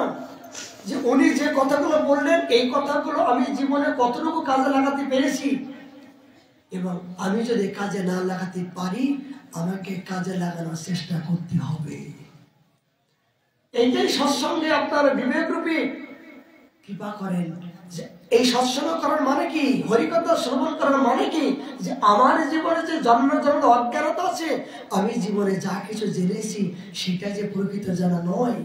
যে উনি যে কথাগুলো বললেন এই কথাগুলো আমি জীবনে কতটুকু কাজে লাগাতে পেরেছি, এবং আমি যদি কাজে না লাগাতে পারি আমাকে কাজে লাগানোর চেষ্টা করতে হবে। এইটাই সৎসঙ্গে আপনার বিবেক রূপী কৃপা করেন। যে এই সৎসঙ্গ করার মানে কি, হরিকথা শ্রবণ করার মানে কি, যে আমার জীবনে যে জন্ম জন্ম অজ্ঞানতা আছে, আমি জীবনে যা কিছু জেনেছি সেটা যে প্রকৃত জানা নয়।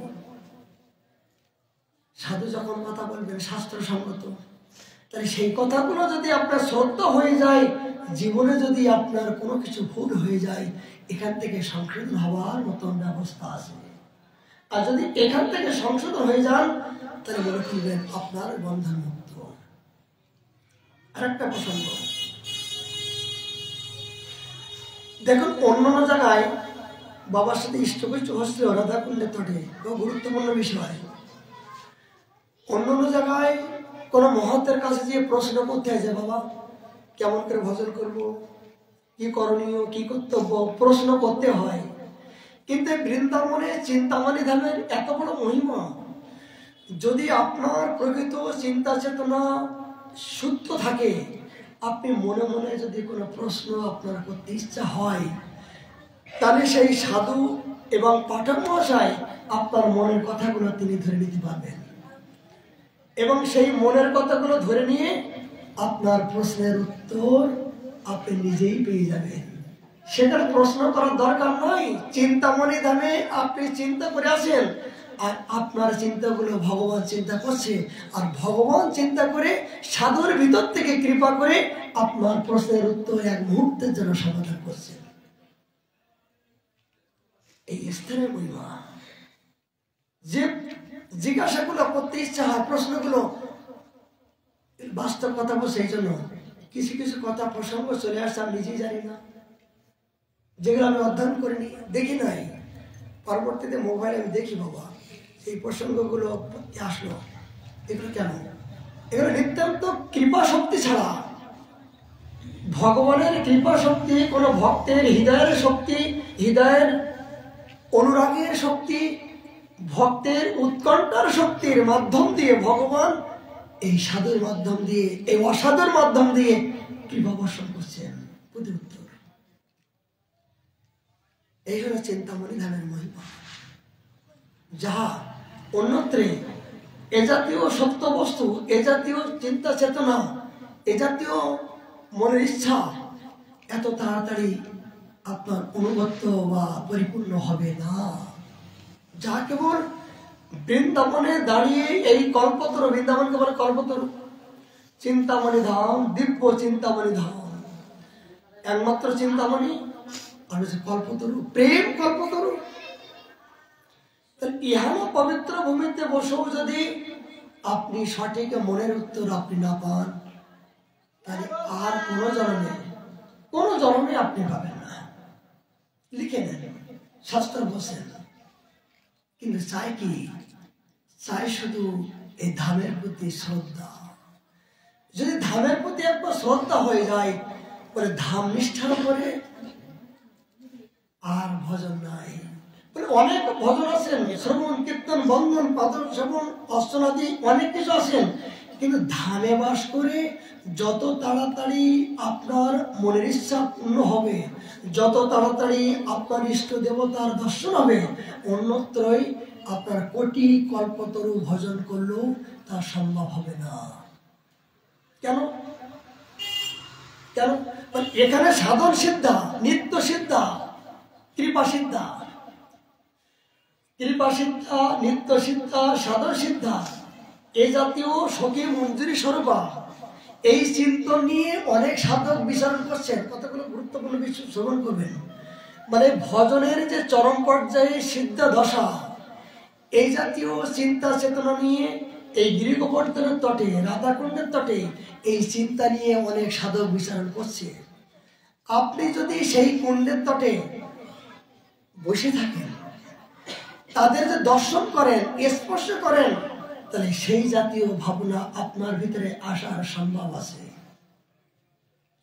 সাধু যখন কথা বলবেন শাস্ত্রসঙ্গত, তাহলে সেই কথাগুলো যদি আপনার সত্য হয়ে যায়, জীবনে যদি আপনার কোনো কিছু ভুল হয়ে যায়, এখান থেকে সংশোধন হওয়ার মতন ব্যবস্থা আছে। আর যদি এখান থেকে সংশোধন হয়ে যান, তাহলে মনে করবেন আপনার বন্ধন মুক্ত। আর একটা প্রসঙ্গ দেখুন, অন্যান্য জায়গায় বাবার সাথে ইষ্টকৈষ্ট হচ্ছিল রাধা কুণ্ডের তটে, গুরুত্বপূর্ণ বিষয়। অন্যান্য জায়গায় কোনো মহতের কাছে যে প্রশ্ন করতে হয় যে বাবা কেমন করে ভজন করব, কি করণীয়, কি কর্তব্য, প্রশ্ন করতে হয়। কিন্তু বৃন্দাবনে চিন্তামণি ধামের এত বড় মহিমা, যদি আপনার প্রকৃত চিন্তা চেতনা শুদ্ধ থাকে, আপনি মনে মনে যদি কোনো প্রশ্ন আপনার করতে ইচ্ছা হয়, তাহলে সেই সাধু এবং পাঠক মহাশয় আপনার মনের কথাগুলো তিনি ধরে নিতে পারবেন, এবং সেই মনের কথাগুলো ধরে নিয়ে আপনার প্রশ্নের উত্তর আপনি নিজেই পেয়ে যাবেন। সেটার প্রশ্ন করার দরকার নয়। চিন্তামণি ধামে আপনি চিন্তা করে আসেন, আর আপনার চিন্তাগুলো ভগবান চিন্তা করছে, আর ভগবান চিন্তা করে সাধুর ভিতর থেকে কৃপা করে আপনার প্রশ্নের উত্তর এক মুহূর্তের জন্য সমাধান করছেন। এই স্থানের মহিমা। যে জিজ্ঞাসাগুলো করতে ইচ্ছা হয়, প্রশ্নগুলো বাস্তব কথা বলছে, এই জন্য কিছু কিছু কথা প্রসঙ্গ চলে আসছে আমি নিজেই জানি না, যেগুলো আমি অধ্যয়ন করিনি, দেখি নাই। পরবর্তীতে মোবাইলে আমি দেখি বাবা এই প্রসঙ্গগুলো আসলো, এগুলো কেন, এগুলো নিতান্ত কৃপা শক্তি ছাড়া, ভগবানের কৃপা শক্তি, কোনো ভক্তের হৃদয়ের শক্তি, হৃদয়ের অনুরাগের শক্তি, ভক্তের উৎকণ্ঠার শক্তির মাধ্যম দিয়ে ভগবান এই সাধুর মাধ্যম দিয়ে, এই অসাধুর মাধ্যম দিয়ে কৃপা বর্ষণ করছেন। প্রতি উত্তর এই হলো চিন্তামণি ধামের মহিমা, যাহা অন্যত্রে এ জাতীয় সত্য বস্তু, এ জাতীয় চিন্তা চেতনা, এ জাতীয় মনের ইচ্ছা এত তাড়াতাড়ি আপনার অনুগত বা পরিপূর্ণ হবে না। যা কেবল বৃন্দাবনে দাঁড়িয়ে এই কল্পতরু, বৃন্দাবনকে বলে কল্পতরু, চিন্তামণি ধাম, দিব্য চিন্তামণি ধাম, একমাত্র চিন্তামণি, আর হচ্ছে কল্পতরু, প্রেম কল্পতরু। ইহানো পবিত্র ভূমিতে বসেও যদি আপনি সঠিক মনের উত্তর আপনি না পান, তাহলে আর কোনো জন্মে আপনি পাবেন না। লিখে নেন, শাস্ত্র বসেন। কিন্তু চাই কি, চাই শুধু এই ধামের প্রতি শ্রদ্ধা। যদি ধামের প্রতি একবার শ্রদ্ধা হয়ে যায়, বলে ধাম নিষ্ঠার উপরে আর ভজন নাই। বলে অনেক ভজন আছেন, শ্রবণ কীর্তন বন্ধন পাদন শ্রবণ অর্চনাদি অনেক কিছু আছেন, কিন্তু ধামে বাস করে যত তাড়াতাড়ি আপনার মনের ইচ্ছা পূর্ণ হবে, যত তাড়াতাড়ি আপনার ইষ্ট দেবতার দর্শন হবে, অন্যত্রই আপনার কোটি কল্পতরু ভজন করলেও তা সম্ভব হবে না। কেন? কেন? এখানে সাধন সিদ্ধা, নিত্য সিদ্ধা, কৃপা সিদ্ধা, কৃপা সিদ্ধা, নিত্য সিদ্ধা, সাধন সিদ্ধা, এই জাতীয় সখী মঞ্জুরি স্বরূপা, এই চিন্তন নিয়ে অনেক সাধক বিচরণ করছেন। কতগুলো গুরুত্বপূর্ণ বিষয় শ্রবণ করবেন। মানে ভজনের যে চরম পর্যায়ে সিদ্ধা দশা, এই জাতীয় চিন্তা চেতনা নিয়ে এই গিরিগোবর্ধনের তটে, রাধাকুণ্ডের তটে এই চিন্তা নিয়ে অনেক সাধক বিচরণ করছে। আপনি যদি সেই কুণ্ডের তটে বসে থাকেন, তাদের যে দর্শন করেন, স্পর্শ করেন, তাহলে সেই জাতীয় ভাবনা আপনার ভিতরে আসার সম্ভব আছে,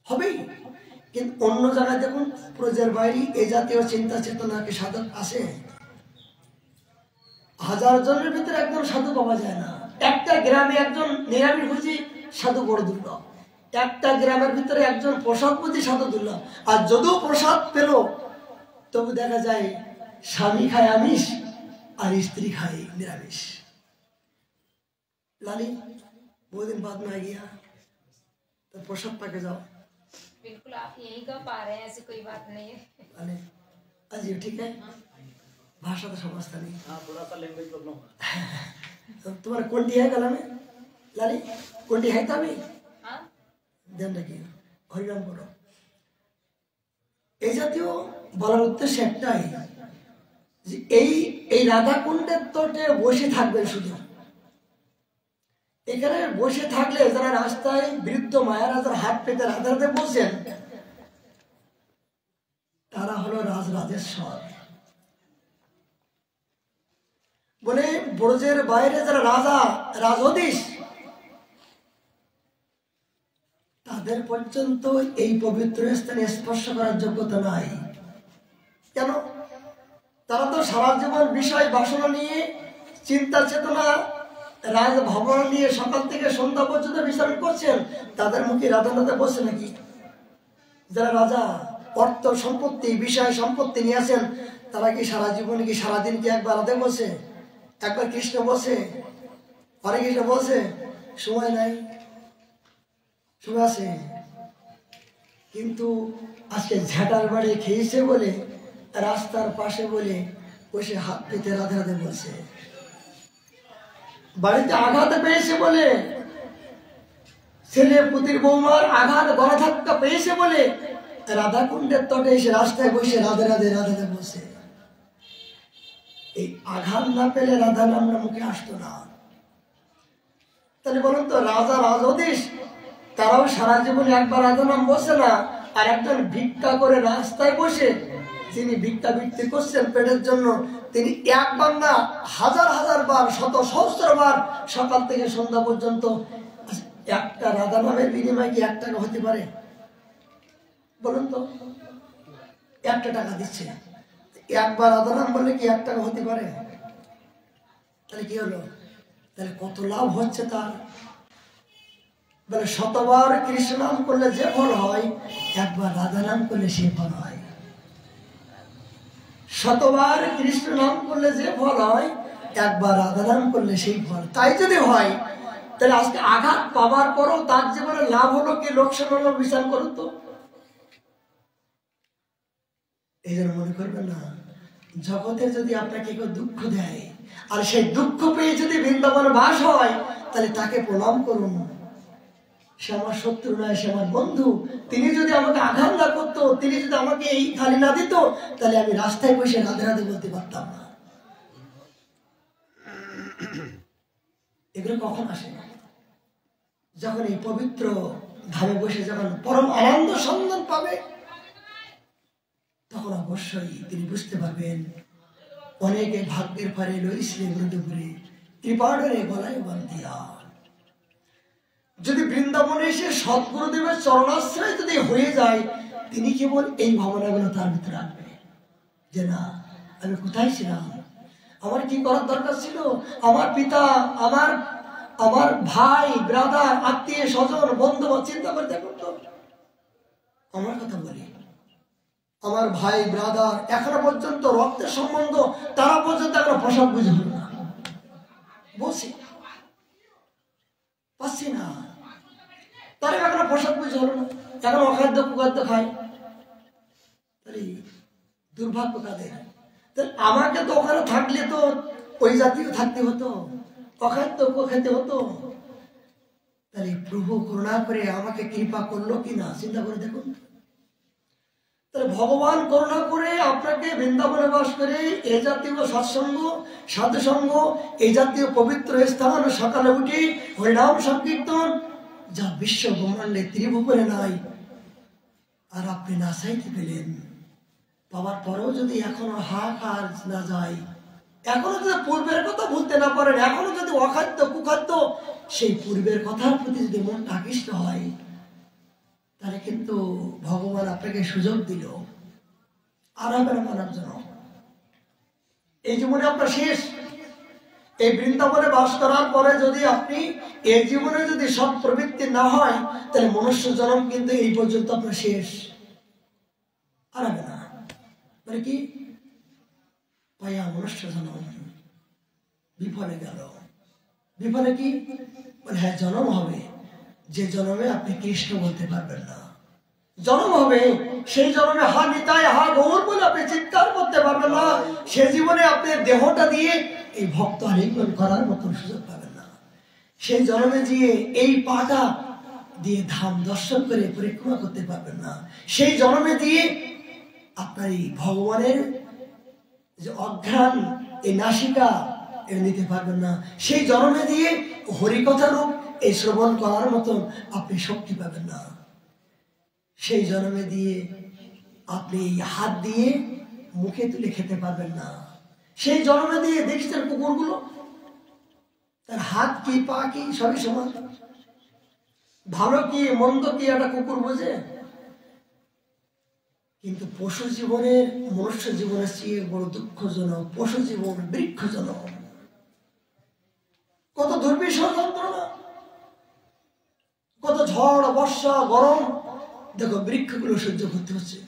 হবেই। কিন্তু অন্য জায়গায় দেখুন, প্রজের বাইরে এই জাতীয় চিন্তা চেতনাকে সাধক আসে, 1000 জনের ভিতরে একজন সাধু পাওয়া যায় না। একটা গ্রামে একজন নিরামিষভোজী সাধু বড় দুর্লভ, একটা গ্রামের ভিতরে একজন প্রসাদভোজী সাধু দুর্লভ। আর যদিও প্রসাদ পেল, তবু দেখা যায় স্বামী খায় আমিষ আর স্ত্রী খায় निरामिष। लाली बहुत दिन बाद में आ गया तो प्रसाद पाके जाओ। बिल्कुल आप यही कह पा रहे हैं, ऐसी कोई बात नहीं है। लाली अजी ठीक है, भाषा तो समझता नहीं। हाँ थोड़ा सा लैंग्वेज प्रॉब्लम तो तुम्हारा कोंडी है गला में? लाली कोंडी है तभी हाँ ध्यान रखिए, हरिनाम करो। এই জাতীয় বলার উদ্দেশ্য একটাই যে এই রাধাকুণ্ডের তটে বসে থাকবেন শুধু। এখানে বসে থাকলে যারা রাস্তায় বৃদ্ধ মায়েরা যারা হাত পেতে রাধারাধে বলছেন, তারা হলো রাজরাজেশ্বর। বলে ব্রজের বাইরে যারা রাজা রাজধীশ, তাদের পর্যন্ত এই পবিত্র স্থানে স্পর্শ করার যোগ্যতা নাই। কেন? তারা তো সারা জীবন বিষয় বাসনা নিয়ে, চিন্তা চেতনা, রাজভবন নিয়ে সকাল থেকে সন্ধ্যা পর্যন্ত বিচরণ করছেন। তাদের মুখে রাধা রাধা বসে নাকি? যারা রাজা, অর্থ সম্পত্তি, বিষয় সম্পত্তি নিয়ে আসেন, তারা কি সারা জীবনে কি সারাদিন কি একবার রাধে বসে, একবার কৃষ্ণ বসে, হরে কৃষ্ণ বসে? সময় নাই, সময় আছে। কিন্তু আজকে ঝাঁটার বাড়ি খেয়েছে বলে, রাস্তার পাশে বলে বসে হাত পেতে রাধে রাধে বলছে। বাড়িতে আঘাত পেয়েছে বলে, ছেলে পুতির বৌমার আঘাত গলা ধাক্কা পেয়েছে বলে রাধাকুণ্ডের তটে এসে রাস্তায় বসে রাধে রাধে রাধে রাধে বসে। এই আঘাত না পেলে রাধা নামটা মুখে আসতো না। তাহলে বলুন তো, রাজা রাজধীশ তারাও সারা জীবনে একবার রাধা নাম বসে না, আর একজন ভিক্ষা করে রাস্তায় বসে, যিনি ভিক্ষা বৃত্তি করছেন পেটের জন্য, তিনি একবার না হাজার হাজার বার, শত সহস্র বার সকাল থেকে সন্ধ্যা পর্যন্ত একটা রাধা নামের বিনিময়ে কি 1 টাকা হতে পারে? বলুন তো, 1 টাকা দিচ্ছে, একবার রাধা নাম বললে কি 1 টাকা হতে পারে? তাহলে কি হলো? তাহলে কত লাভ হচ্ছে তার। বলে শতবার কৃষ্ণ নাম করলে যে ফল হয়, একবার রাধা নাম করলে সে ফল হয়। শতবার কৃষ্ণ নাম করলে যে ফল হয়, একবার রাধা নাম করলে সেই ফল। তাই যদি হয়, তাহলে আজকে আঘাত পাবার পরও তার জীবনে লাভ হলো কি লোকসান হলো, বিচার করুন তো। এই জন্য মনে করবেন না, জগতে যদি আপনাকে কেউ দুঃখ দেয়, আর সেই দুঃখ পেয়ে যদি বৃন্দাবন বাস হয়, তাহলে তাকে প্রণাম করুন। সে আমার শত্রু নয়, সে আমার বন্ধু। তিনি যদি আমাকে আঘাত না করতো, তিনি যদি আমাকে এই গালি না দিত, তাহলে আমি রাস্তায় বসে রাধে রাধে বলতে পারতাম না। এগুলো কখন আসে? যখন এই পবিত্র ধামে বসে যখন পরম আনন্দ সন্ধান পাবে, তখন অবশ্যই তিনি বুঝতে পারবেন অনেকে ভাগ্যের পারে লইছিলে মৃদুপুরে, কৃপাড়ে গলায় বান্ধিয়া। যদি বৃন্দাবনে এসে সদ্গুরুদেবের চরণাশ্রয় যদি হয়ে যায়, তিনি কেবল এই ভাবনাগুলো তার ভিতরে রাখবে যে না, আমি কোথায় ছিলাম, আমার কি করার দরকার ছিল, আমার পিতা, আমার ভাই ব্রাদার আত্মীয় স্বজন বন্ধু, চিন্তা করে দেখুন তো, আমার কথা বলি, আমার ভাই ব্রাদার এখনো পর্যন্ত রক্তের সম্বন্ধ, তারা পর্যন্ত এখনো প্রসাদ বুঝে হল না, বলছি পাচ্ছি না, তারা এখনো প্রসাদ বুঝে হলো না, এখন অখাদ্য কুখাদ্য খায়। তাহলে দুর্ভাগ্য কাদের? আমাকে তো ওখানে থাকলে তো ওই জাতীয় থাকতে হতো, অখাদ্য খেতে হতো। তাহলে প্রভু করুণা করে আমাকে কৃপা করলো কিনা চিন্তা করে দেখুন। তাহলে ভগবান করুণা করে আপনাকে বৃন্দাবনে বাস করে এই জাতীয় সৎসঙ্গ সাধুসঙ্গ, এই জাতীয় পবিত্র স্থান, সকালে উঠে হরিনাম সংকীর্তন, যা বিশ্ব ব্রহ্মাণ্ডে ত্রিভুবনে নাই, আর আপনি না চাইতে পেলেন। পাওয়ার পরেও যদি এখনো হাহাকার না যায়, এখনো যদি পূর্বের কথা ভুলতে না পারেন, এখনো যদি অখাদ্য কুখাদ্য সেই পূর্বের কথার প্রতি যদি মনটা আকৃষ্ট হয়, তাহলে কিন্তু ভগবান আপনাকে সুযোগ দিল আর হবে না মানার জন্য। এই জীবনে আপনার শেষ। এই বৃন্দাবনে বাস করার পরে যদি আপনি এই জীবনে যদি সৎ প্রবৃত্তি না হয়, তাহলে মনুষ্য জন্ম কিন্তু এই পর্যন্ত আপনার শেষ, আর হবে না। মানে কি পাইয়া মনুষ্য জন্ম বিফলে গেল। বিফলে কি বলে? হ্যাঁ, জন্ম হবে, যে জন্মে আপনি কৃষ্ণ বলতে পারবেন না। জন্ম হবে, সেই জন্মে হা নিতাই হা গৌর বলে আপনি চিৎকার করতে পারবেন না। সে জীবনে আপনি দেহটা দিয়ে এই ভক্ত আলিঙ্গন করার মতন সুযোগ পাবেন না। সেই জন্মে গিয়ে এই পাটা দিয়ে ধাম দর্শন করে পরিক্রমা করতে পারবেন না। সেই জন্মে দিয়ে আপনার এই ভগবানের যে অঘ্রাণ, এই নাসিকা নিতে পারবেন না। সেই জন্মে দিয়ে হরিকথা রূপ এই শ্রবণ করার মতন আপনি শক্তি পাবেন না। সেই জন্মে দিয়ে আপনি এই হাত দিয়ে মুখে তুলে খেতে পারবেন না। সেই জন্মে দিয়ে দেখছেন কুকুরগুলো, তার হাত কি পা কি সবই সমান। ভালো কি মন্দ কি একটা কুকুর বোঝে, কিন্তু পশু জীবনের মনুষ্য জীবনের চেয়ে বড় দুঃখজনক পশু জীবন, বৃক্ষজনক। কত দুর্বিষহ যন্ত্রণা, কত ঝড় বর্ষা গরম, দেখো বৃক্ষগুলো সহ্য করতে হচ্ছে।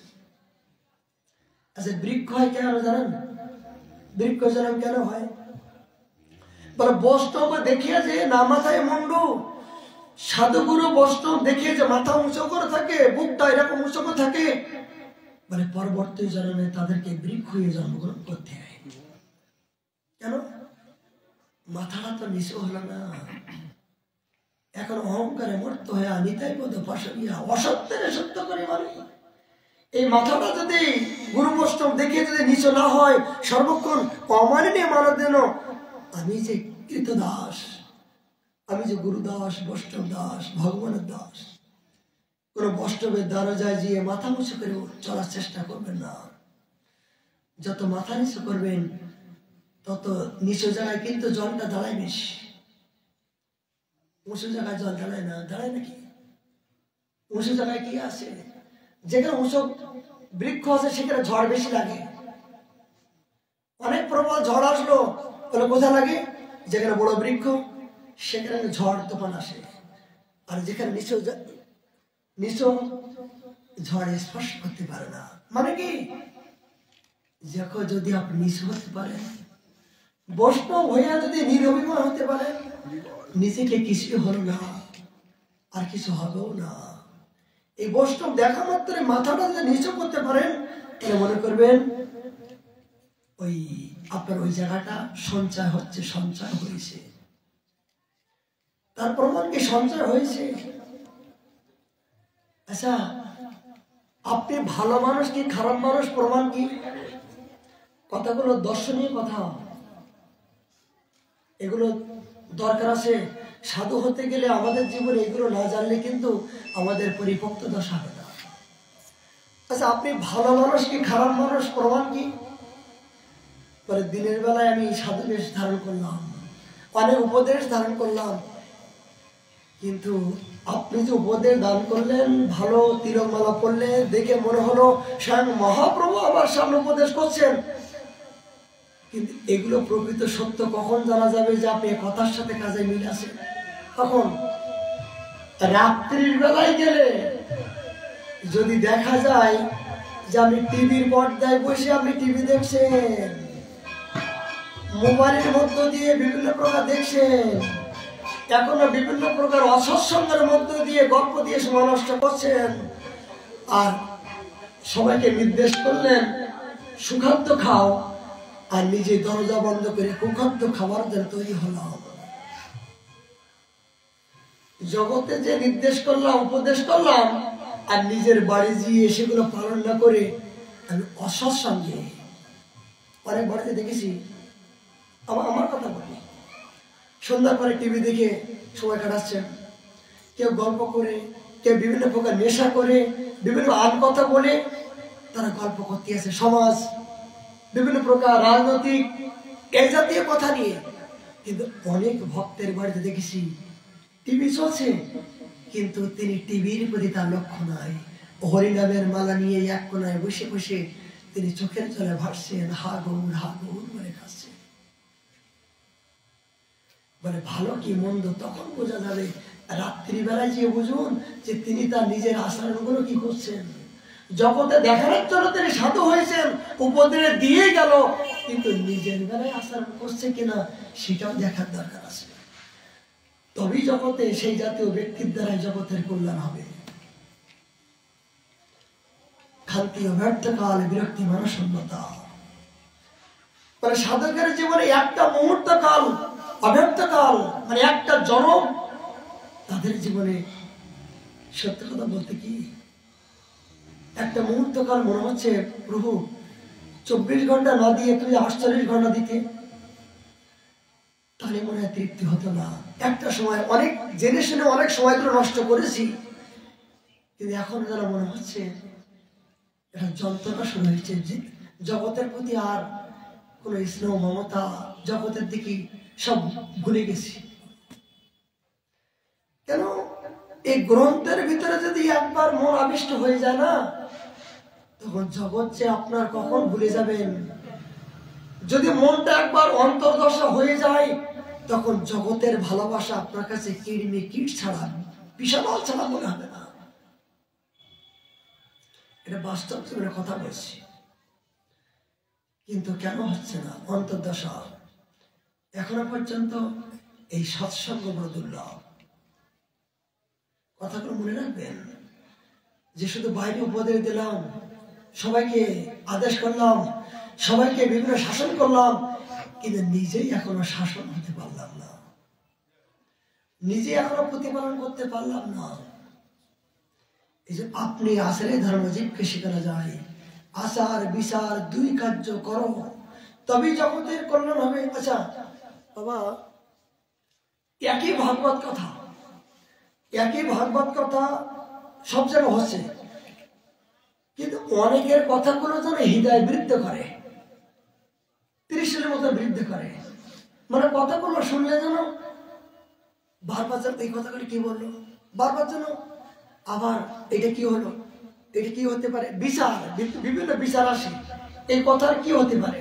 আচ্ছা, বৃক্ষ হয় কেন জানেন? বৃক্ষ জন্ম কেন হয়? বলে বৈষ্ণব দেখিয়েছে না মাথায় মুন্ডু, সাধুগুরু বৈষ্ণব দেখিয়েছে মাথা উঁচু করে থাকে, বুকটা এরকম উঁচু করে থাকে, মানে পরবর্তী জন্মে তাদেরকে বৃক্ষ হয়ে জন্মগ্রহণ করতে হয়। কেন? মাথাটা তো নিচু হলো না, এখন অহংকারে মর্ত হয়ে নিতাই পদ পাশবিয়া অসত্যের সত্য করে মানে। এই মাথাটা যদি গুরু বৈষ্ণব দেখিয়ে যদি নিচু না হয়, সর্বক্ষণ অমানিনী মানব দেন আমি যে কৃত দাস, আমি যে গুরু দাস, বৈষ্ণব দাস, ভগবানের দাস। কোন বৈষ্ণবের দরজায় গিয়ে মাথা নিচু করে চলার চেষ্টা করবেন না। যত মাথা নিচু করবেন তত নিচু জায়গায় কিন্তু জলটা দাঁড়ায় বেশি, উঁচু জায়গায় জল দাঁড়ায় না। দাঁড়ায় নাকি? উঁচু জায়গায় কি আছে? যেখানে উঁচু বৃক্ষ আছে সেখানে ঝড় বেশি লাগে। অনেক প্রবল ঝড় আসলো, বলে কোথায় লাগে? যেখানে বড় বৃক্ষ সেখানে ঝড় তুফান আসে। আর যেখানে নিচু নিচু ঝড় স্পর্শ করতে পারে না। মানে কি? যখন যদি আপনি নিচু হতে পারেন, বৈষ্ণব হইয়া যদি নিরভিমান হতে পারেন, নিজেকে কিছু হলো না, আর কিছু হবেও না। এই বৈষ্ণব দেখা মাত্র মাথাটা যদি নিচু করতে পারেন, তাহলে মনে করবেন ওই আপনার ওই জায়গাটা সঞ্চয় হচ্ছে, সঞ্চয় হয়েছে। তার প্রমাণ কি সঞ্চয় হয়েছে? আচ্ছা, আপনি ভালো মানুষ কি খারাপ মানুষ প্রমাণ কি? কথাগুলো দর্শনীয় কথা, এগুলো দরকার আছে। সাধু হতে গেলে আমাদের জীবনে এগুলো না জানলে কিন্তু আমাদের পরিপক্ক দশা হবে না। আচ্ছা, আপনি ভালো মানুষ কি খারাপ মানুষ প্রমাণ কি? পরে দিনের বেলায় আমি সাধু বেশ ধারণ করলাম, অনেক উপদেশ ধারণ করলাম, কিন্তু আপনি যে উপদেশ দান করলেন, ভালো তিলকমালা করলে দেখে মনে হলো স্বয়ং মহাপ্রভু আমার সামনে উপদেশ করছেন। কিন্তু এগুলো প্রকৃত সত্য কখন জানা যাবে যে আপনি কথার সাথে কাজে মিল আছে? তখন রাত্রির বেলায় গেলে যদি দেখা যায় যে আপনি টিভির পর্দায় বসে আপনি টিভি দেখছেন, মোবাইলের মধ্য দিয়ে বিভিন্ন প্রকার দেখছেন, এখনো বিভিন্ন প্রকার অসৎসঙ্গের মধ্য দিয়ে গল্প দিয়ে সময় নষ্ট করছেন, আর সবাইকে নির্দেশ করলেন সুখাদ্য খাও, আর নিজে দরজা বন্ধ করে কুখাদ্য খাবার জন্য তৈরি হলাম। জগতে যে নির্দেশ করলাম, উপদেশ করলাম, আর নিজের বাড়ি গিয়ে সেগুলো পালন না করে আমি অসৎসঙ্গে, অনেক বাড়িতে দেখেছি, আমার কথা বলি, সন্ধ্যার পরে টিভি দেখে সময় কাটাচ্ছেন, কেউ গল্প করে, কেউ বিভিন্ন প্রকার নেশা করে, বিভিন্ন আন কথা বলে তারা গল্প করতে আছে সমাজ, বিভিন্ন প্রকার রাজনৈতিক এই জাতীয় কথা নিয়ে। কিন্তু অনেক ভক্তের বাড়িতে দেখেছি টিভি চলছে, কিন্তু তিনি টিভির প্রতি তার লক্ষ্য নাই, হরিনামের মালা নিয়ে এক কোনায় বসে বসে তিনি চোখের জলে ভাসছেন, হা গৌর বলে খাচ্ছেন। বলে ভালো কি মন্দ তখন বোঝা যাবে, রাত্রিবেলায় যে বুঝুন যে তিনি তার নিজের আচরণগুলো কি করছেন। জগতে দেখানোর জন্য তিনি সাধু হয়েছেন, উপদেশ দিয়ে গেল, কিন্তু নিজের বেলায় আচরণ করছে কিনা সেটাও দেখার দরকার আছে। তবেই জগতে সেই জাতীয় ব্যক্তির দ্বারাই জগতের কল্যাণ হবে। খান্তি অব্যর্থকাল বিরক্তি মানসন্নতা, মানে সাধকের জীবনে একটা মুহূর্ত কাল অব্যর্থকাল, মানে একটা জনম তাদের জীবনে সত্য কথা বলতে কি একটা মুহূর্ত কাল মনে হচ্ছে প্রভু 24 ঘন্টা না দিয়ে তুমি 48 ঘন্টা দিতে, তাহলে মনে হয় তৃপ্তি হতো না। একটা সময় অনেক জেনে শুনে অনেক সময়গুলো নষ্ট করেছি, কিন্তু এখন যেন মনে হচ্ছে এটা যন্ত্রণা শুরু হয়েছে, জগতের প্রতি আর কোনো স্নেহ মমতা, জগতের দিকে সব ভুলে গেছি। কেন এই গ্রন্থের ভিতরে যদি একবার মন আবিষ্ট হয়ে যায় না, তখন জগৎ যে আপনার কখন ভুলে যাবেন। যদি মনটা একবার অন্তর্দশা হয়ে যায়, তখন জগতের ভালোবাসা আপনার কাছে কিড়মি কীট ছাড়া বিশাল ছাড়া মনে হবে না। এটা বাস্তব জীবনের কথা বলছি। কিন্তু কেন হচ্ছে না অন্তর্দশা? এখনো পর্যন্ত এই সৎসঙ্গ বড় দুর্লভ। কথাগুলো মনে রাখবেন, যে শুধু বাইরে উপদেশ দিলাম, সবাইকে আদেশ করলাম, সবাইকে বিভিন্ন শাসন করলাম, কিন্তু নিজেই এখনো শাসন হতে পারলাম না, নিজে এখনো প্রতিপালন করতে পারলাম না। এই যে আপনি আচারে ধর্মজীবকে শেখানো যায়, আচার বিচার দুই কার্য করো, তবেই জগতের কল্যাণ হবে। আচ্ছা বাবা, একই ভাগবত কথা সব জায়গায় হচ্ছে, কিন্তু অনেকের কথাগুলো যেন হৃদয় বৃদ্ধ করে, 30 মতো বৃদ্ধ করে। মানে কথাগুলো শুনলে যেন বারবার যেন এই কথাগুলো কি বললো, বারবার যেন আবার এটা কি হলো, এটা কি হতে পারে, বিচার, বিভিন্ন বিচার আসে, এই কথার কি হতে পারে।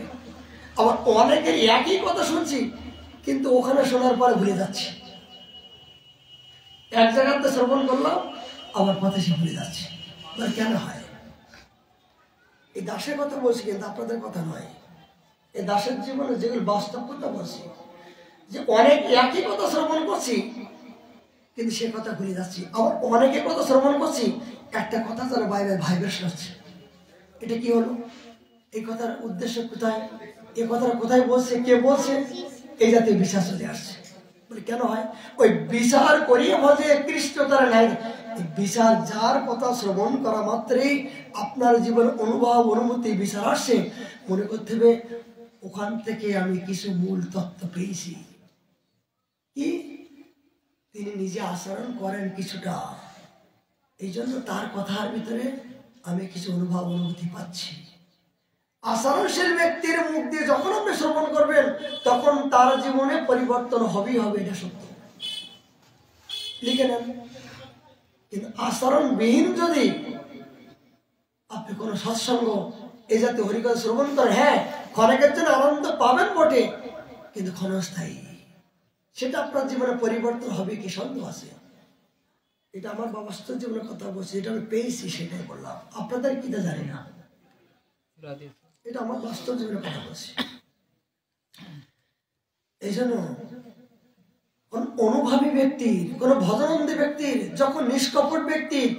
আবার অনেকের একই কথা শুনছি, কিন্তু ওখানে শোনার পরে ভুলে যাচ্ছি। এক জায়গাতে শ্রবণ করলাম, আবার পথে সে ভুলে যাচ্ছে। কেন হয়? এই দাসের কথা বলছি, কিন্তু আপনাদের কথা নয়। এই দাসের জীবনে যেগুলো বাস্তব কথা বলছি, যে অনেক একই কথা শ্রবণ করছি, কিন্তু সে কথা ভুলে যাচ্ছি। আবার অনেকের কথা শ্রবণ করছি, একটা কথা যেন ভাইব্রেশন হচ্ছে। এটা কি হলো? এই কথার উদ্দেশ্য কোথায়, এই কথাটা কোথায় বলছে, কে বলছে, এই জাতীয় বিশ্বাস চলে আসছে। বলে কেন হয়? ওই বিচার করিয়ে ভজে কৃষ্ণ তারা নাই। বিচার যার কথা শ্রবণ করা মাত্রই আপনার জীবন অনুভব অনুভূতি বিচার আসছে, মনে করতে হবে ওখান থেকে আমি কিছু মূল তত্ত্ব পেয়েছি। কি তিনি নিজে আচরণ করেন কিছুটা, এই জন্য তার কথার ভিতরে আমি কিছু অনুভব অনুভূতি পাচ্ছি। আচরণশীল ব্যক্তির মুখ দিয়ে যখন আপনি শ্রবণ করবেন, তখন তার জীবনে পরিবর্তন হবেই হবে, এটা সত্য, লিখে নেন। কিন্তু আচরণবিহীন যদি আপনি কোনো সৎসঙ্গ এই জাতীয় হরিকথা শ্রবণ করেন, হ্যাঁ ক্ষণিকের জন্য আনন্দ পাবেন বটে, কিন্তু ক্ষণস্থায়ী। সেটা আপনার জীবনে পরিবর্তন হবে কি সন্দেহ আছে? এটা আমার বাস্তব জীবনের কথা বলছি, এটা আমি পেয়েছি সেটাই বললাম, আপনাদের কি তা জানি না, এটা আমার বাস্তব জীবনের কথা বলছি। এই জন্য কোন অনুভবী ব্যক্তির, কোন ভজনন্দী ব্যক্তির, যখন নিষ্কপট ব্যক্তির,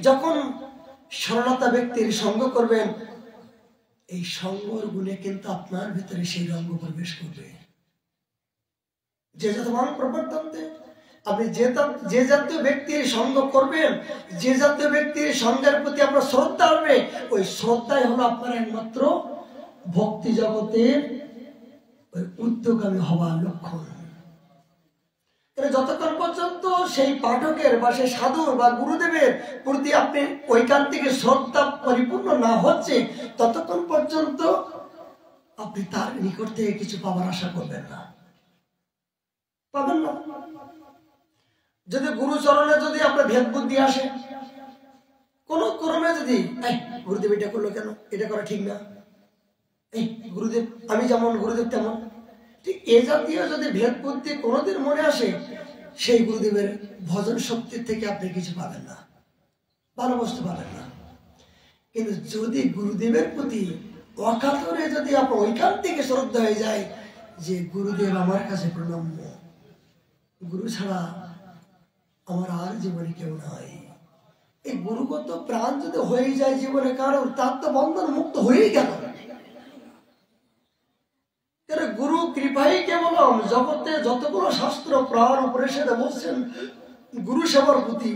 যখন সরলতা ব্যক্তির সঙ্গ করবেন, এই সঙ্গর গুণে কিন্তু আপনার ভিতরে সেই রঙ্গ প্রবেশ করবে। যে যতমান প্রবর্তন্তে, আপনি যে জাতীয় ব্যক্তির সঙ্গ করবেন, যে জাতীয় ব্যক্তির সঙ্গের প্রতি আপনার শ্রদ্ধা হবে, ওই শ্রদ্ধাই হলো আপনার একমাত্র ভক্তি জগতের ওই উদ্যোগামী হওয়ার লক্ষণ। যতক্ষণ পর্যন্ত সেই পাঠকের বা সেই সাধুর বা গুরুদেবের প্রতি আপনি ঐকান্তিক শ্রদ্ধা পরিপূর্ণ না হচ্ছে, ততক্ষণ পর্যন্ত আপনি তার নিকট থেকে কিছু পাওয়ার আশা করবেন না, পাবেন না। যদি গুরুচরণে যদি আপনার ভেদ বুদ্ধি আসে, কোন ক্রমে যদি গুরুদেব এটা করলো কেন, এটা করা ঠিক না, এই গুরুদেব আমি যেমন গুরুদেব তেমন, ঠিক এ জাতীয় যদি ভেদ বুদ্ধি কোনোদিন মনে আসে, সেই গুরুদেবের ভজন শক্তির থেকে আপনি কিছু পাবেন না, ভালোবাসতে পারেন না। কিন্তু যদি গুরুদেবের প্রতি অকাতরে যদি আপনার ঐকান্তিক শ্রদ্ধা হয়ে যায় যে গুরুদেব আমার কাছে প্রণম্য, গুরু ছাড়া আমার আর জীবনে কেউ নাই, এই গুরুগত প্রাণ যদি হয়ে যায় জীবনে কারণ, তার তো বন্ধন মুক্ত হয়েই গেল। গুরু কৃপাই কেবলম, জগতে যতগুলো শাস্ত্র প্রাণ উপনিষদে বলছেন গুরু সেবার প্রতি,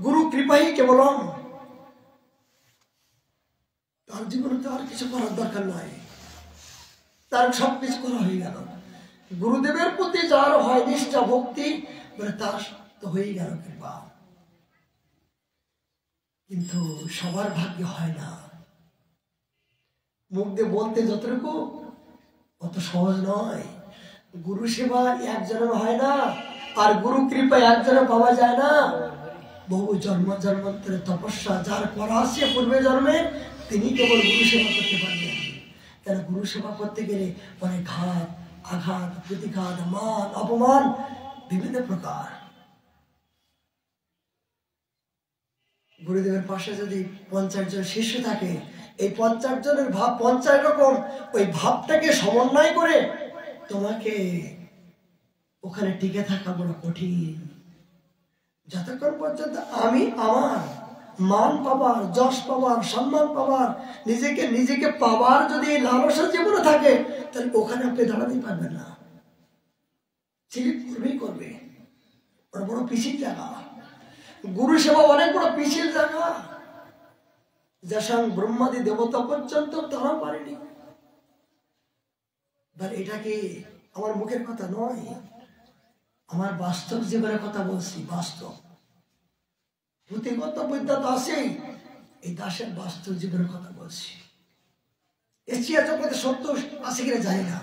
গুরু কৃপাই কেবলম, তার জীবনে তো আর কিছু করার দরকার নাই, তার সবকিছু করা হয়ে গেল। গুরুদেবের প্রতি যার হয় নিষ্ঠা ভক্তি, মানে তার তো হয়ে গেল কৃপা। কিন্তু সবার ভাগ্য হয় না, মুখ দিয়ে বলতে যতটুকু অত সহজ নয়। গুরু সেবা একজনের হয় না, আর গুরু কৃপা একজনে পাওয়া যায় না। বহু জন্ম জন্মান্তরে তপস্যা যার করা আছে পূর্বে জন্মে, তিনি কেবল গুরু সেবা করতে পারবেন। কেন গুরু সেবা করতে গেলে অনেক ঘাত, আঘাত, প্রতিঘাত, মান অপমান বিভিন্ন প্রকার। গুরুদেবের পাশে যদি 50 জন শিষ্য থাকে, এই 50 জনের ভাব 50 রকম, ওই ভাবটাকে সমন্বয় করে তোমাকে ওখানে টিকে থাকা বড় কঠিন। যতক্ষণ পর্যন্ত আমি আমার মান পাবার, যশ পাবার, সম্মান পাবার, নিজেকে পাবার যদি লালসা জীবনে থাকে, তাহলে ওখানে আপনি দাঁড়াতে পারবেন না, স্লিপ করবেই করবে। বড় বড় পিছিয়ে জায়গা, গুরু সেবা অনেক বড় পিছিয়ে জায়গা, যার ব্রহ্মাদি দেবতা পর্যন্ত তারা পারেনি। এটা কি আমার মুখের কথা নয়, আমার বাস্তব জীবনের কথা বলছি। বাস্তব পুঁথিগত বিদ্যা তো আছেই, এই দাসের বাস্তব জীবনের কথা বলছি। এশিয়া জগতে সত্য আছে কিনা জানি না,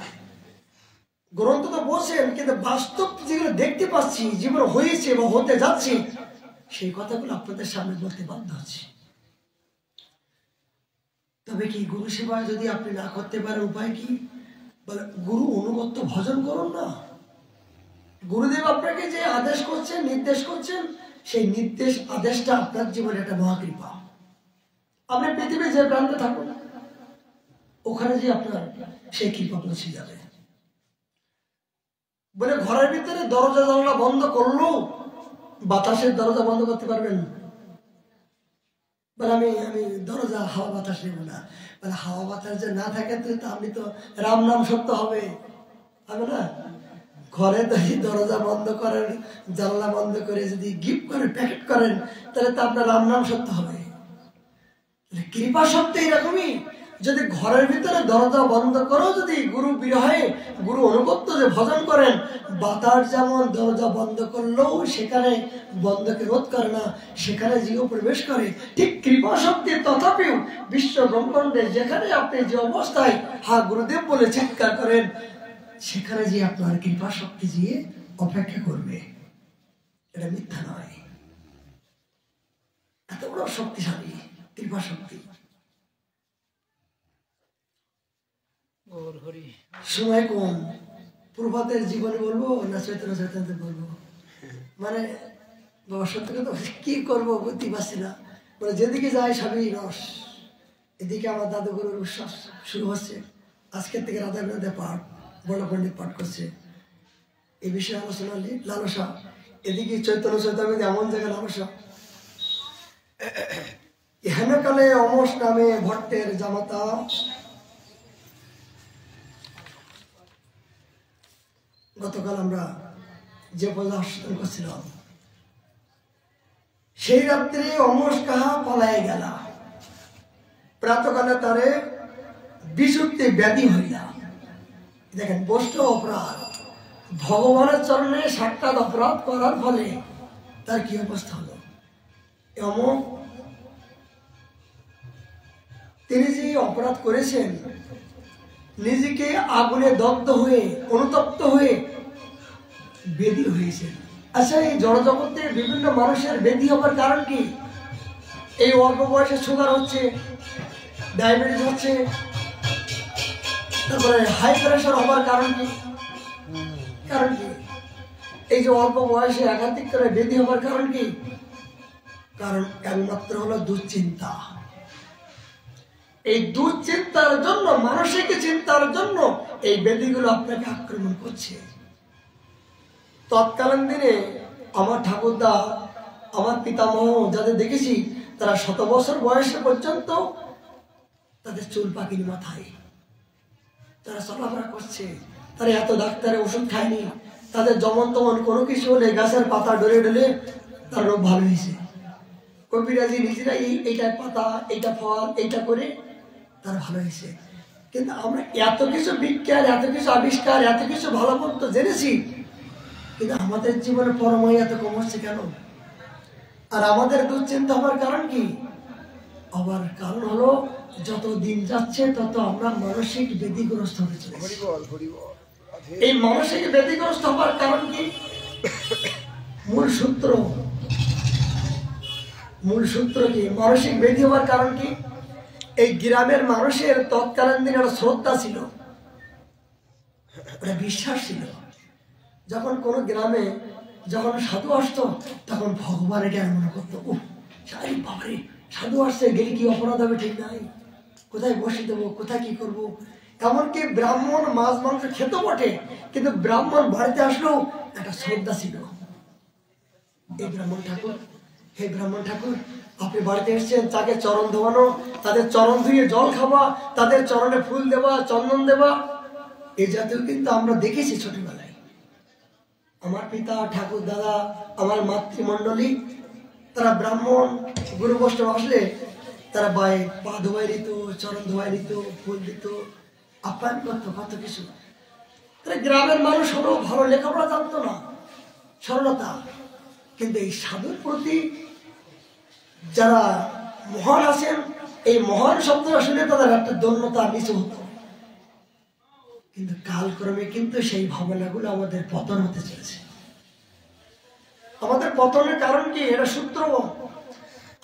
গ্রন্থ তো বলছেন, কিন্তু বাস্তব যেগুলো দেখতে পাচ্ছি, জীবন হয়েছে বা হতে যাচ্ছে, সেই কথাগুলো আপনাদের সামনে বলতে বাধ্য হচ্ছে। তবে কি গুরু সেবা যদি আপনি না করতে পারেন, উপায় কি? বলে গুরু অনুগত্য ভজন করুন না। গুরুদেব আপনাকে যে আদেশ করছেন, নির্দেশ করছেন, সেই নির্দেশ আদেশটা আপনার জীবনে একটা মহাকৃপা। আপনি পৃথিবীর যে প্রান্তে থাকুন, ওখানে যে আপনার সেই কৃপা পৌঁছে যাবে। বলে ঘরের ভিতরে দরজা জানলা বন্ধ করলো, বাতাসের দরজা বন্ধ করতে পারবেন? বলে আমি দরজা হাওয়া বাতাস নেব না। বলে হাওয়া বাতাস যে না থাকে তো আপনি তো রাম নাম সত্য হবে না। ঘরে যদি দরজা বন্ধ করেন, জানলা বন্ধ করে যদি গিফট করেন, প্যাকেট করেন, তাহলে তো আপনার রাম নাম সত্য হবে। কৃপা সত্য এরকমই, যদি ঘরের ভিতরে দরজা বন্ধ করেও যদি গুরু বিরহে, গুরু অনুগত্য যে ভজন করেন, বাতাস যেমন দরজা বন্ধ করলেও সেখানে বন্ধকে রোধ করে না, সেখানে জীব প্রবেশ করে, ঠিক কৃপা শক্তি তথাপিও বিশ্ব ব্রহ্মাণ্ডে যেখানে আপনি যে অবস্থায় হা গুরুদেব বলে চিৎকার করেন, সেখানে যে আপনার কৃপা শক্তি দিয়ে অপেক্ষা করবে। এটা মিথ্যা নয়, এত বড় শক্তিশালী কৃপা শক্তি। সময় কম, প্রভাতের জীবনে বলবো না চৈতন্য চৈতন্য বলবো, মানে বাবা সত্যি কথা কি করবো বুঝতে পারছি না। মানে যেদিকে যায় সবই রস। এদিকে আমার দাদুগুরুর উৎসব শুরু হচ্ছে, আজকের থেকে রাধা বিনোদে পাঠ, বড় পণ্ডিত পাঠ করছে, এই বিষয়ে আলোচনা লালসা। এদিকে চৈতন্য চৈতন্য এমন জায়গায় লালসা। হেনকালে অমস নামে ভট্টের জামাতা গতকাল আমরা যে পূজা আস্বাদন করছিলাম, সেই রাত্রে অমস কাহা পলায় গেলা, প্রাতকালে তারে বিশুদ্ধি ব্যাধি হইলা। দেখেন বৈষ্ণব অপরাধ, ভগবানের চরণে সাক্ষাৎ অপরাধ করার ফলে তার কি অবস্থা হলো। এমন তিনি যে অপরাধ করেছেন, নিজেকে আগুনে দগ্ধ হয়ে অনুতপ্ত হয়ে বেদী হয়েছে। আচ্ছা, এই জড়জগতে বিভিন্ন মানুষের বেদী হবার কারণ কি? এই অল্প বয়সে সুগার হচ্ছে, ডায়াবেটিস হচ্ছে, তারপরে হাই প্রেশার হবার কারণ কি? কারণ কি? এই যে অল্প বয়সে একাধিক করে বেদী হবার কারণ কি? কারণ একমাত্র হলো দুশ্চিন্তা। এই দুশ্চিন্তার জন্য, মানসিক চিন্তার জন্য এই বেদীগুলো আপনাকে আক্রমণ করছে। তৎকালীন দিনে আমার ঠাকুরদা, আমার পিতামহ যাদের দেখেছি, তারা 100 বছর বয়সে পর্যন্ত তাদের চুল পাকিনি মাথায়, তারা চলাফেরা করছে। তারা এত ডাক্তারের ওষুধ খায়নি, তাদের যেমন তেমন কোনো কিছু হলে গাছের পাতা ডলে ডলে তার রোগ ভালো হয়েছে। কবিরাজি নিজেরাই এইটা পাতা, এইটা ফল, এইটা করে তার ভালো হয়েছে। কিন্তু আমরা এত কিছু বিজ্ঞান, এত কিছু আবিষ্কার, এত কিছু ভালো মন্দ জেনেছি, কিন্তু আমাদের জীবনে পরমায় এত কম হচ্ছে কেন? আর আমাদের দুশ্চিন্তা হওয়ার কারণ কি? আবার কারণ হলো যত দিন যাচ্ছে তত আমরা মানসিক ব্যাধিগ্রস্ত হতে চলেছি। এই মানসিক ব্যাধিগ্রস্ত হওয়ার কারণ কি? মূল সূত্র কি? মানসিক ব্যাধি হওয়ার কারণ কি? এই গ্রামের মানুষের তৎকালীন দিনে একটা শ্রদ্ধা ছিল, একটা বিশ্বাস ছিল। যখন কোনো গ্রামে যখন সাধু আসতো, তখন ভগবানের জ্ঞান মনে করতো, বাবারে সাধু আসছে, গেলে কি অপরাধ হবে ঠিক নাই, কোথায় বসে দেবো, কোথায় কি করবো। এমনকি ব্রাহ্মণ মাছ মাংস খেত বটে, কিন্তু ব্রাহ্মণ বাড়িতে আসলেও একটা শ্রদ্ধা ছিল। এই ব্রাহ্মণ ঠাকুর, হে ব্রাহ্মণ ঠাকুর, আপনি বাড়িতে এসেছেন, তাকে চরণ ধোয়ানো, তাদের চরণ ধুয়ে জল খাওয়া, তাদের চরণে ফুল দেওয়া, চন্দন দেওয়া, এই জাতীয় কিন্তু আমরা দেখেছি ছোটবেলায়। আমার পিতা, ঠাকুর দাদা, আমার মাতৃমণ্ডলী, তারা ব্রাহ্মণ গুরু বৈষ্ণব আসলে তারা পা ধোয়াই দিত, চরণ ধোয়াই দিত, ফুল দিত, আপ্যায়ন করতো, কত কিছু। তারা গ্রামের মানুষ হলো, ভালো লেখাপড়া জানতো না, সরলতা। কিন্তু এই সাধুর প্রতি যারা মহান আছেন, এই মহান শব্দটা শুনে তাদের একটা দন্যতা নিচু হতো। কিন্তু কালক্রমে কিন্তু সেই ভাবনাগুলো আমাদের পতন হতে চলেছে। আমাদের পতনের কারণ কি? এটা সূত্র।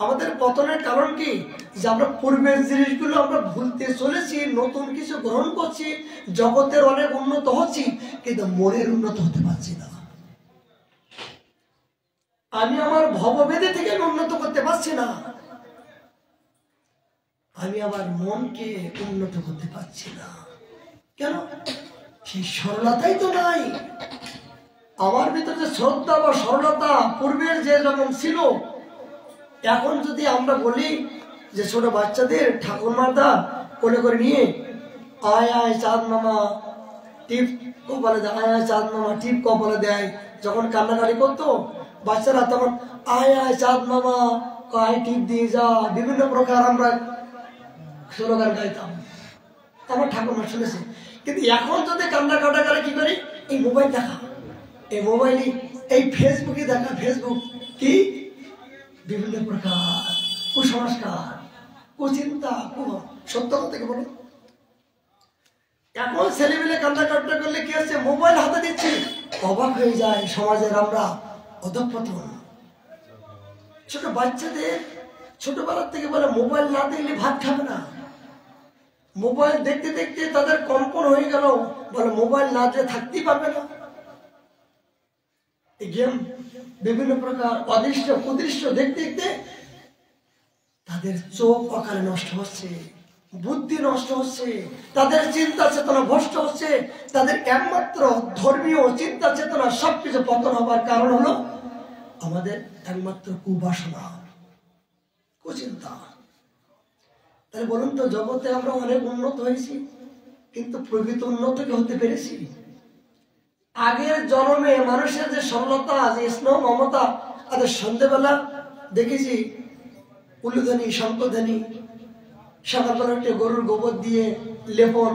আমাদের পতনের কারণ কি? যে আমরা পূর্বের জিনিসগুলো আমরা ভুলতে চলেছি, নতুন কিছু গ্রহণ করছি, জগতের অনেক উন্নত হচ্ছি, কিন্তু মনের উন্নত হতে পারছি না। আমি আমার ভবভেদে থেকে উন্নত করতে পারছি না, আমি আমার মনকে উন্নত করতে পারছি না। কেন? সেই সরলতাই তো নাই। আমার ভিতরে শ্রদ্ধা বা সরলতা পূর্বের যে যেমন ছিল, এখন যদি আমরা বলি যে ছোট বাচ্চাদের ঠাকুর মাতা কোলে করে নিয়ে আয় আয় চাঁদ মামা টিপ কপালে দেয়, আয় আয় চাঁদ মামা টিপ কপালে দেয়, যখন কান্নাকাটি করতো বাচ্চারা, তখন আয় আয় চাঁদ মামা আয় টিপ দিয়ে যা, বিভিন্ন প্রকার আমরা স্লোগান গাইতাম, আমার ঠাকুরমা শুনেছে। কিন্তু এখন যদি কান্নাকাটা করে কি করি? এই মোবাইল দেখা, এই মোবাইলে এই ফেসবুকে দেখা, ফেসবুক কি বিভিন্ন প্রকার কুসংস্কার, কুচিন্তা, সত্য কথা কি বলো? এখন ছেলেমেলে কান্নাকাটা করলে কি হচ্ছে? মোবাইল হাতে দিচ্ছি, অবাক হয়ে যায় সমাজের আমরা অধঃপতন। ছোট বাচ্চাদের ছোটবেলার থেকে বলে মোবাইল না দিলে ভাত খাবে না, মোবাইল দেখতে দেখতে তাদের কম্পন হয়ে গেল, বলে মোবাইল না যে থাকতেই পারবে না। এই গেম বিভিন্ন প্রকার অদৃশ্য কুদৃশ্য দেখতে দেখতে তাদের চোখ অকালে নষ্ট হচ্ছে, বুদ্ধি নষ্ট হচ্ছে, তাদের চিন্তা চেতনা ভ্রষ্ট হচ্ছে, তাদের একমাত্র ধর্মীয় চিন্তা চেতনা সবকিছু পতন হবার কারণ হলো আমাদের একমাত্র কুবাসনা, কুচিন্তা। তাহলে বলুন তো, জগতে আমরা অনেক উন্নত হয়েছি, কিন্তু প্রকৃত উন্নত কি হতে পেরেছি? আগের জন্মে মানুষের যে সরলতা, যে স্নেহ মমতা, আজ সন্ধ্যেবেলা দেখেছি উলুধ্বনি শঙ্কধ্বনি, সকালবেলা একটা গরুর গোবর দিয়ে লেপন,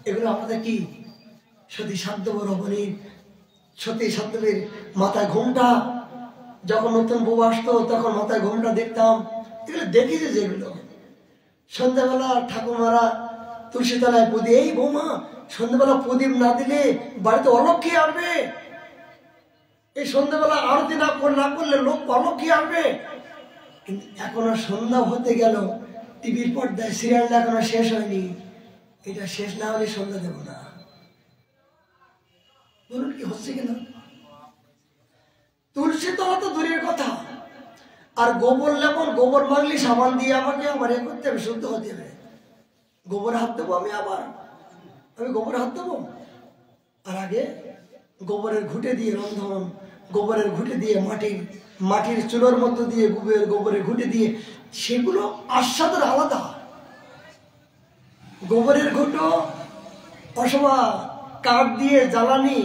এগুলো আমাদের কি সতী সাধ্যব রমণীর, সতী সাধ্যবের মাথায় ঘোমটা, যখন নতুন বউ আসতো তখন মাথায় ঘোমটা দেখতাম, এগুলো দেখেছি। যেগুলো সন্ধ্যাবেলা ঠাকুমারা তুলসী তলায় প্রদীপ, এই বৌমা সন্ধ্যাবেলা প্রদীপ না দিলে বাড়িতে অলক্ষী আসবে, এই সন্ধ্যাবেলা আরতি না করলে লোক অলক্ষী আসবে। কিন্তু এখনো সন্ধ্যা হতে গেল, টিভির পর্দায় সিরিয়ালটা এখনো শেষ হয়নি, এটা শেষ না হলে সন্ধ্যা দেব না। বলুন কি হচ্ছে কিনা? তুলসী তলা তো দূরের কথা, আর গোবর লেপন, গোবর মাগলি সাবান দিয়ে আমাকে আবার এ করতে হবে, শুদ্ধ হতে হবে। গোবর হাত দেবো আমি গোবর হাত দেবো। আর আগে গোবরের ঘুঁটে দিয়ে রন্ধন, গোবরের ঘুঁটে দিয়ে মাটির চুলোর মধ্য দিয়ে গোবরের ঘুঁটে দিয়ে, সেগুলো আস্বাদের আলাদা। গোবরের ঘুঁটো অথবা কাঠ দিয়ে জ্বালানি,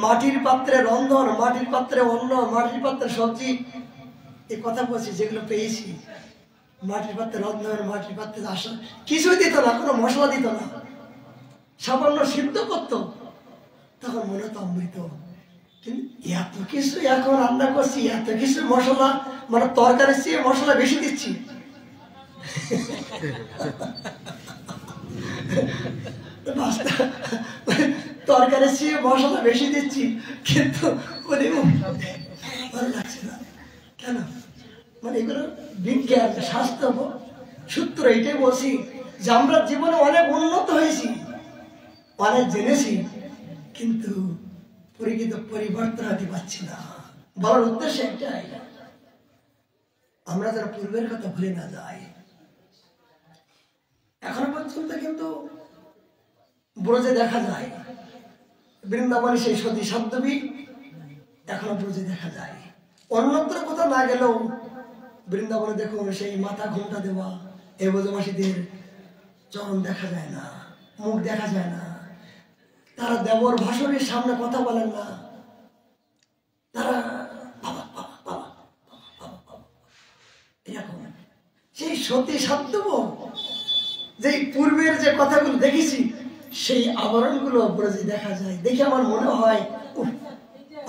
মাটির পাত্রে রন্ধন, মাটির পাত্রে অন্ন, মাটির পাত্রে সবজি, এই কথা বলছি যেগুলো পেয়েছি। মাটির পাত্রে রন্ধন, মাটির পাত্রে আসা, কিছুই দিত না, কোনো মশলা দিত না, সামান্য সিদ্ধ করতো, তখন মনে হতো অমৃত। কিন্তু এত কিছু এখন রান্না করছি, এত কিছু মশলা, মানে তরকারির চেয়ে মশলা বেশি দিচ্ছি। তরকারির চেয়ে মশলা বেশি দিচ্ছি, কিন্তু ভালো লাগছে না কেন? মানে এগুলো বিজ্ঞান স্বাস্থ্য সূত্র এটাই বলছি যে আমরা জীবনে অনেক উন্নত হয়েছি, অনেক জেনেছি, কিন্তু পরিচিত পরিবর্তন হতে পারছি না। বলার উদ্দেশ্য একটাই, আমরা যারা পূর্বের কথা ভুলে না যাই। এখনো পর্যন্ত কিন্তু ব্রজে দেখা যায়, বৃন্দাবনে সেই সতী সাধ্যবী এখনো ব্রজে দেখা যায়। অন্যত্র কোথাও না গেলেও বৃন্দাবনে দেখুন সেই মাথা ঘোমটা দেওয়া এই ব্রজবাসীদের চরণ দেখা যায় না, মুখ দেখা যায় না। তারা দেবর ভাষণের সামনে কথা বলেন না, তারা বাবা বাবা বাবা বাবা বাবা এরকম। সেই সতী সাধ্যব যে পূর্বের যে কথাগুলো দেখেছি, সেই আবরণগুলো ব্রজে দেখা যায়। দেখে আমার মনে হয়,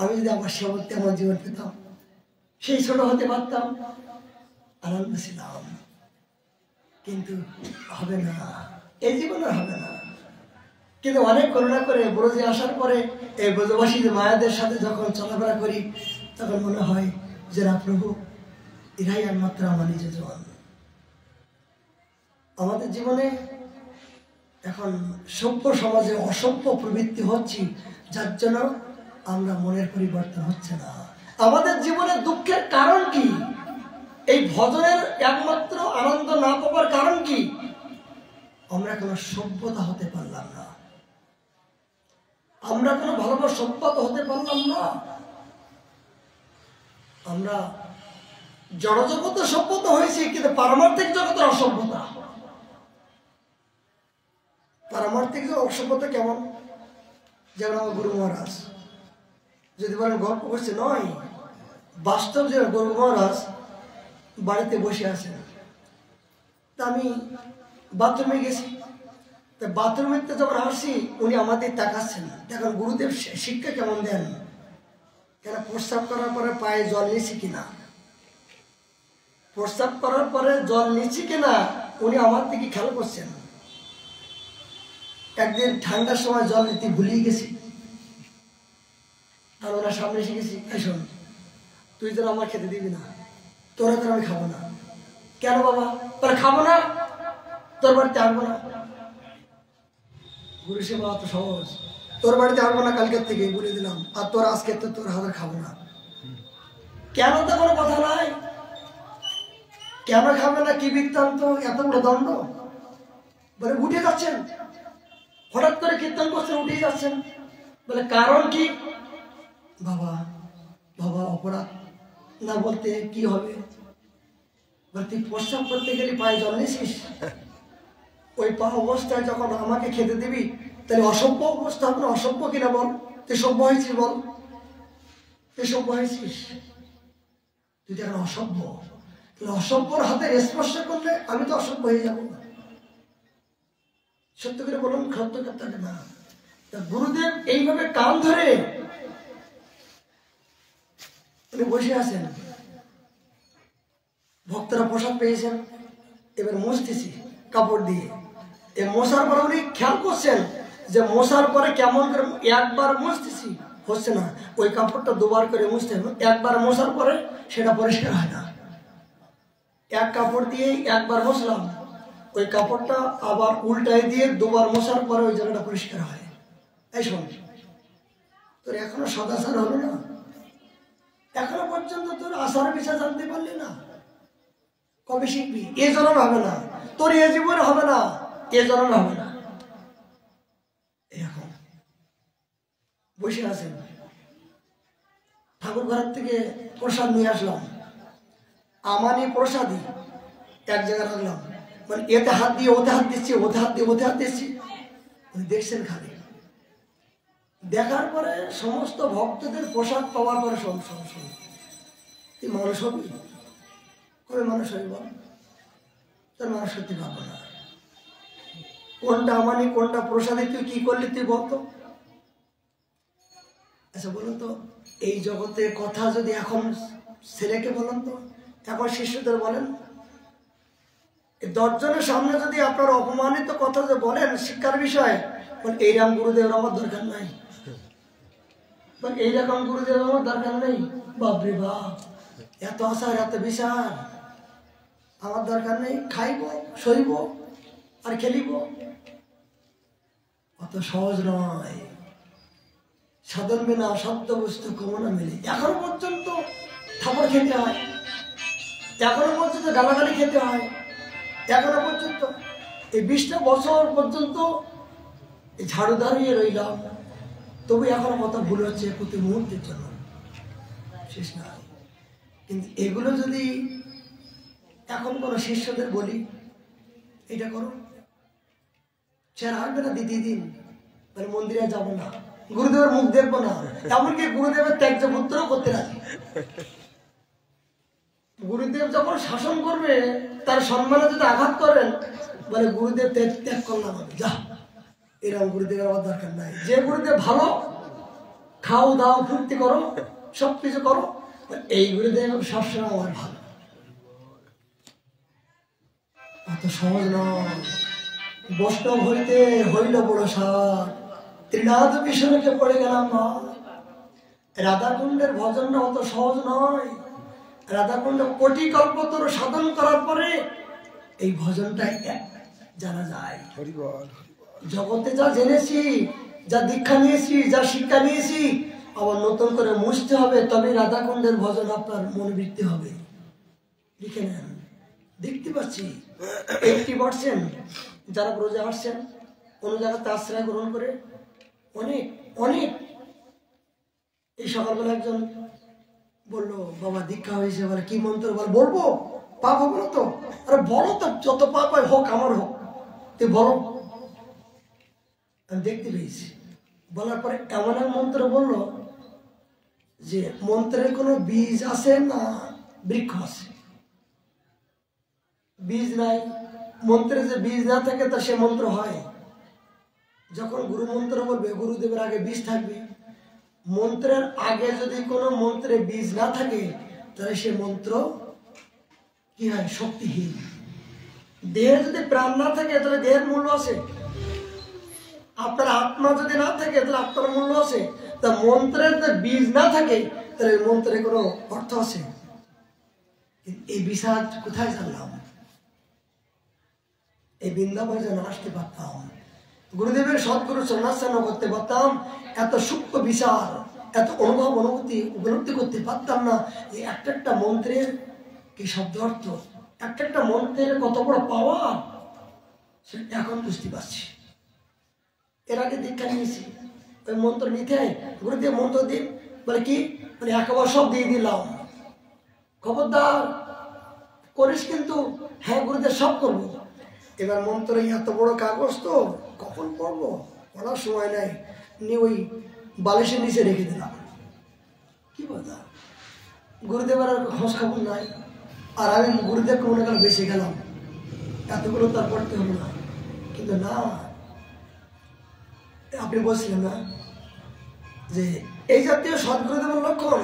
আমি যদি আমার সেবককে আমার জীবন পেতাম, সেই ছোট হতে পারতাম, আনন্দ ছিলাম। কিন্তু হবে না, এই জীবনে হবে না। কিন্তু অনেক করুণা করে ব্রজে আসার পরে এই ব্রজবাসী মায়াদের সাথে যখন চলাফেরা করি, তখন মনে হয় যে না প্রভু, এরাই একমাত্র আমার নিজের জন। আমাদের জীবনে এখন সভ্য সমাজে অসভ্য প্রবৃত্তি হচ্ছে, যার জন্য আমরা মনের পরিবর্তন হচ্ছে না। আমাদের জীবনে দুঃখের কারণ কি? এই ভজনের একমাত্র আনন্দ না পাওয়ার কারণ কি? আমরা কোনো সভ্যতা হতে পারলাম না, আমরা কোনো ভালোবাসা সভ্যতা হতে পারলাম না। আমরা জড়জগতে সভ্যতা হয়েছি, কিন্তু পারমার্থিক জগতের অসভ্যতা। পারমার্থিক যে অসভ্যতা কেমন? যেমন আমার গুরু মহারাজ, যদি বলেন গল্প করছে, নয়, বাস্তব যে গুরু মহারাজ বাড়িতে বসে আছেন। তা আমি বাথরুমে গেছি, তা বাথরুমে যখন আসছি উনি আমাদের তাকাচ্ছেন। দেখুন গুরুদেব শিক্ষা কেমন দেন, কেন প্রস্রাব করার পরে পায়ে জল নিচ্ছি কিনা, প্রস্রাব করার পরে জল নিচ্ছি কিনা উনি আমার দিকে খেয়াল করছেন। একদিন ঠান্ডার সময় জল নিতে ভুলিয়ে গেছি, আর ওনার সামনে এসে গেছি, শোন তুই যেন আমার খেতে দিবি না, তোরা তো আমি খাবো না। কেন বাবা? তোরা খাবো না, তোর বাড়িতে আসবো না। গুরু সেবা অত সহজ। তোর বাড়িতে আসবো না কালকের থেকে বলে দিলাম, আর তোর আজকে তো তোর হাতের খাবো না। কেন তো কোনো কথা নাই, কেন খাবে না, কি বৃত্তান্ত, এত বড় দণ্ড? বলে উঠে যাচ্ছেন, হঠাৎ করে কীর্তন করছেন, উঠে যাচ্ছেন। বলে কারণ কি? বাবা বাবা অপরাধ না বলতে কি হবে? বলে তুই প্রস্রাব করতে গেলে পায়ে জল নিয়েছিস, ওই পা অবস্থায় যখন আমাকে খেতে দিবি তাহলে অসভ্য অবস্থা হবে না? অসভ্য কিনা বল? তুই সভ্য হয়েছিস বল, তুই সভ্য হয়েছিস? তুই তো এখন অসভ্য, তুই অসভ্যর হাতে স্পর্শ করলে আমি তো অসভ্য হয়ে যাবো। সত্য করে বলুন, সত্য কথা না। গুরুদেব এইভাবে কান ধরে উনি বসে আছেন, ভক্তরা প্রসাদ পেয়েছেন, এবার মুছতেছি কাপড় দিয়ে। এই মশার পরে উনি খেয়াল করছেন যে মশার পরে কেমন করে একবার মুছতেছি হচ্ছে না, ওই কাপড়টা দুবার করে মুছতে হবে। একবার মশার পরে সেটা পরিষ্কার হয় না, এক কাপড় দিয়ে একবার মুছলাম, ওই কাপড়টা আবার উল্টায় দিয়ে দুবার মশার পরে ওই জায়গাটা পরিষ্কার হয়। এই শোন, তোর এখনো সদাচার হলো না, এখনো পর্যন্ত তোর আচার বিষয় জানতে পারলি না, কবে শিখবি? এ জন্ম হবে না তোর, এ জীবনে হবে না, এ জন্ম হবে না। এখন বসে আছেন, ঠাকুর ঘর থেকে প্রসাদ নিয়ে আসলাম, আমানি প্রসাদই এক জায়গায় রাখলাম, মানে এতে হাত দিয়ে ওতে হাত দিচ্ছি, ওতে হাত দিয়ে ওতে হাত দিচ্ছি। উনি দেখছেন খালি, দেখার পরে সমস্ত ভক্তদের প্রসাদ পাওয়ার পরে তুই মানুষ হবি? কবে মানুষ হবি বল? তোর মানুষ সত্যি পাবো না। কোনটা আমানি কোনটা প্রসাদে তুই কি করলি তুই বলতো? আচ্ছা বলুন তো, এই জগতে কথা যদি এখন ছেলেকে বলেন তো, এখন শিষ্যদের বলেন, 10 জনের সামনে যদি আপনার অপমানিত কথা যে বলেন শিক্ষার বিষয়ে, এইরকম গুরুদেব আমার দরকার নাই, এইরকম গুরুদেব আমার দরকার নেই, বাপরে বাপ এত আশার এত বিচার আমার দরকার নেই, খাইব সইব আর খেলিব, অত সহজ নয়। সাধন বিনা সত্য বস্তু কমনা মেলে। এখনো পর্যন্ত থাপড় খেতে হয়, এখনো পর্যন্ত গালাগালি খেতে হয়, এখনো পর্যন্ত এই 20টা বছর পর্যন্ত ঝাড়ু দাঁড়িয়ে রইলাম, তবু এখনো কত ভুল হচ্ছে প্রতি মুহূর্তের জন্য, শেষ না। কিন্তু এগুলো যদি এখন কোনো শিষ্যদের বলি এটা করো, সে আসবে না দ্বিতীয় দিন, মানে মন্দিরে যাবো না, গুরুদেবের মুখ দেখবো না, এমনকি গুরুদেবের ত্যায্য পুত্রও করতে রাজি। গুরুদেব যখন শাসন করবে তার সম্মানে যদি আঘাত করেন, বলে গুরুদেব ত্যাগ করলাম আমি, যা, এরকম গুরুদেবের আমার দরকার নাই। যে গুরুদেব ভালো, খাও দাও ফুর্তি করো সবকিছু করো, এই গুরুদেব সবসময় আমার ভালো। অত সহজ নয়। বৈষ্ণব হইতে হইল বড় সার, ত্রিনাথ মিশনকে পড়ে গেলাম মা। রাধাকুণ্ডের ভজনটা অত সহজ নয়। রাধাকুণ্ড কোটি কল্পতর সাধন করার পরে এই ভজনটা জানা যায়। জগতে যা জেনেছি, যা দীক্ষা নিয়েছি, যা শিক্ষা নিয়েছি, আবার নতুন করে মুছতে হবে, তবে রাধাকুণ্ডের ভজন আপনার মনোবৃত্তি হবে। লিখে নেন, দেখতে পাচ্ছি 80% যারা ব্রজে আসছেন, কোনো জায়গাতে আশ্রয় গ্রহণ করে অনেক অনেক। এই সকালবেলা একজন বললো, বাবা দীক্ষা হয়েছে, বলে কি মন্ত্র? বলে বলবো, পাপ হবে না তো? আরে বলো তো, যত পাপ হয় হোক আমার হোক, তুই বলো। আমি দেখতে পেয়েছি। বলার পরে এমন এক মন্ত্র বললো যে মন্ত্রের কোনো বীজ আছে না বৃক্ষ আছে? বীজ নাই। মন্ত্রে যে বীজ না থাকে তা সে মন্ত্র হয়? যখন গুরু মন্ত্র বলবে, গুরুদেবের আগে বীজ থাকবে। মন্ত্রের আগে যদি কোনো মন্ত্রে বীজ না থাকে তাহলে সে মন্ত্র কি হয়? শক্তিহীন। দেহে যদি প্রাণ না থাকে তাহলে দেহের মূল্য আছে। আপনার আত্মা যদি না থাকে তাহলে আত্মার মূল্য আছে। তা মন্ত্রের যদি বীজ না থাকে তাহলে মন্ত্রের কোনো অর্থ আছে? এই বিষয় কোথায় জানলাম? এই বৃন্দাবনে যেন আসতে পারতাম। গুরুদেবের সদ্গুরু চরণাশ্রয় করতে পারতাম, এত সূক্ষ্ম বিচার, এত অনুভব অনুভূতি উপলব্ধি করতে পারতাম না যে একটা একটা মন্ত্রের কি শব্দ অর্থ, একটা একটা মন্ত্রের কত বড় পাওয়া, সেটা এখন বুঝতে পারছি। এর আগে দীক্ষা নিয়েছি, ওই মন্ত্র নিতে হয়, গুরুদেব মন্ত্র দিন, বলে কি, মানে একেবারে সব দিয়ে দিলাম, খবরদার করিস কিন্তু, হ্যাঁ গুরুদেব সব করবো। এবার মন্ত্র এত বড় কাগজ তো কখন পড়বো, পড়ার সময় নাই, নিয়ে ওই বালিশের নিচে রেখে দিলাম। কি বলতাম, গুরুদেবের আর খোঁজ খবর নাই, আর আমি গুরুদেবকে মনে করেন বেঁচে গেলাম, এতগুলো তার পড়তে হলো না। কিন্তু না, আপনি বলছিলেন না যে এই জাতীয় সদ্গুরুদেবের লক্ষণ,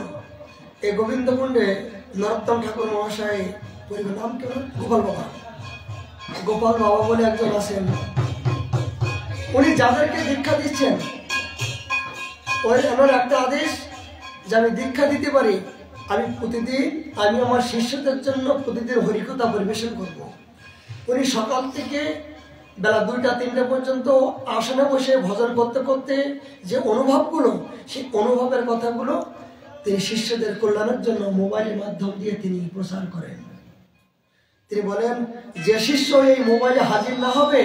এই গোবিন্দকুণ্ডে নরোত্তম ঠাকুর মহাশয়, পরিবার নাম কেমন, গোপাল বাবা, গোপাল বাবা বলে একজন আছেন, উনি যাদেরকে দীক্ষা দিচ্ছেন, ওই আমার একটা আদেশ যে আমি দীক্ষা দিতে পারি, আমি প্রতিদিন আমি আমার শিষ্যদের জন্য প্রতিদিন হরিকথা পরিবেশন করব। উনি সকাল থেকে বেলা 2টা-3টা পর্যন্ত আসনে বসে ভজন করতে করতে যে অনুভবগুলো, সেই অনুভবের কথাগুলো তিনি শিষ্যদের কল্যাণের জন্য মোবাইলের মাধ্যম দিয়ে তিনি প্রচার করেন। তিনি বলেন, যে শিষ্য এই মোবাইলে হাজির না হবে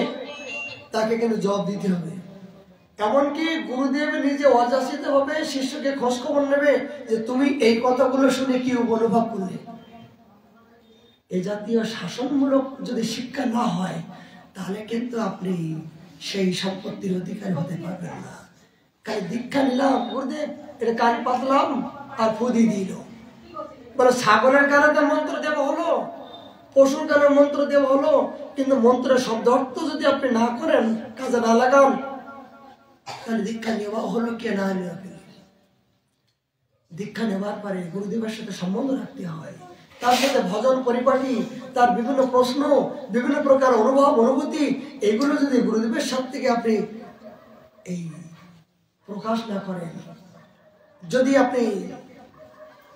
তাকে কিন্তু জবাব দিতে হবে। এমনকি গুরুদেব নিজে অযাচিত ভাবে শিষ্যকে খোঁজ খবর নেবে যে তুমি এই কথাগুলো শুনে কি অনুভব করলে। এই জাতীয় শাসনমূলক যদি শিক্ষা না হয়, তাহলে কিন্তু আপনি সেই সম্পত্তির অধিকারী হতে পারবেন না। কাল দীক্ষা নিলাম, গুরুদেব এটা কারি পাতলাম আর ফুদি দিল, বলে ছাগলের কানে মন্ত্র দেওয়া হলো, পশুর কানে মন্ত্র দেওয়া হলো, কিন্তু মন্ত্রের শব্দ অর্থ যদি আপনি না করেন, কাজে না লাগান, তাহলে দীক্ষা নেওয়া হলো কে না নেওয়া। দীক্ষা নেওয়ার পরে গুরুদেবের সাথে সম্বন্ধ রাখতে হয়, তার সাথে ভজন পরিপাটি, তার বিভিন্ন প্রশ্ন, বিভিন্ন প্রকার অনুভব অনুভূতি, এগুলো যদি গুরুদেবের সাথে থেকে আপনি এই প্রকাশ না করেন, যদি আপনি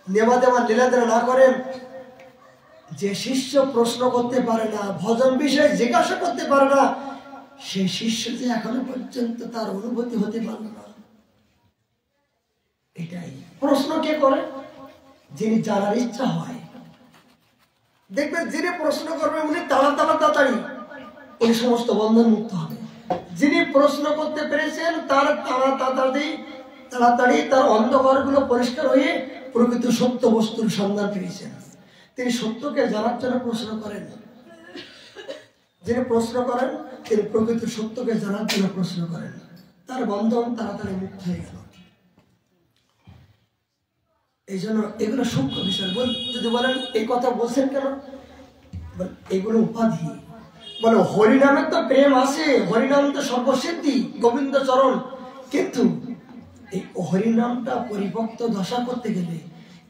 নেওয়া দেওয়া লীলাদেনা না করেন, যে শিষ্য প্রশ্ন করতে পারে না, ভজন বিষয়ে জিজ্ঞাসা করতে পারে না, সেই শিষ্য যে এখনো পর্যন্ত তার অনুভূতি হতে পারল না। এটাই প্রশ্ন কে করে, যিনি জানার ইচ্ছা হয়। দেখবেন যিনি প্রশ্ন করবে উনি তাড়াতাড়ি উনি সমস্ত বন্ধন মুক্ত হবে। যিনি প্রশ্ন করতে পেরেছেন তার তাড়াতাড়ি তার অন্ধকারগুলো পরিষ্কার হয়ে প্রকৃত সত্য বস্তুর সন্ধান পেয়েছেন। তিনি সত্যকে জানার জন্য প্রশ্ন করেন। যিনি প্রশ্ন করেন তিনি প্রকৃত সত্যকে জানার জন্য প্রশ্ন করেন, তার বন্ধন তাড়াতাড়ি মুক্ত হয়ে গেল। এই জন্য এগুলো সূক্ষ্ম বিষয়। যদি বলেন এই কথা বলছেন কেন, এগুলো উপাধি। বলে হরিনামের তো প্রেম আছে, হরিনাম তো সর্বসিদ্ধি, গোবিন্দ চরণ, কিন্তু এই হরিনামটা পরিপক্ত দশা করতে গেলে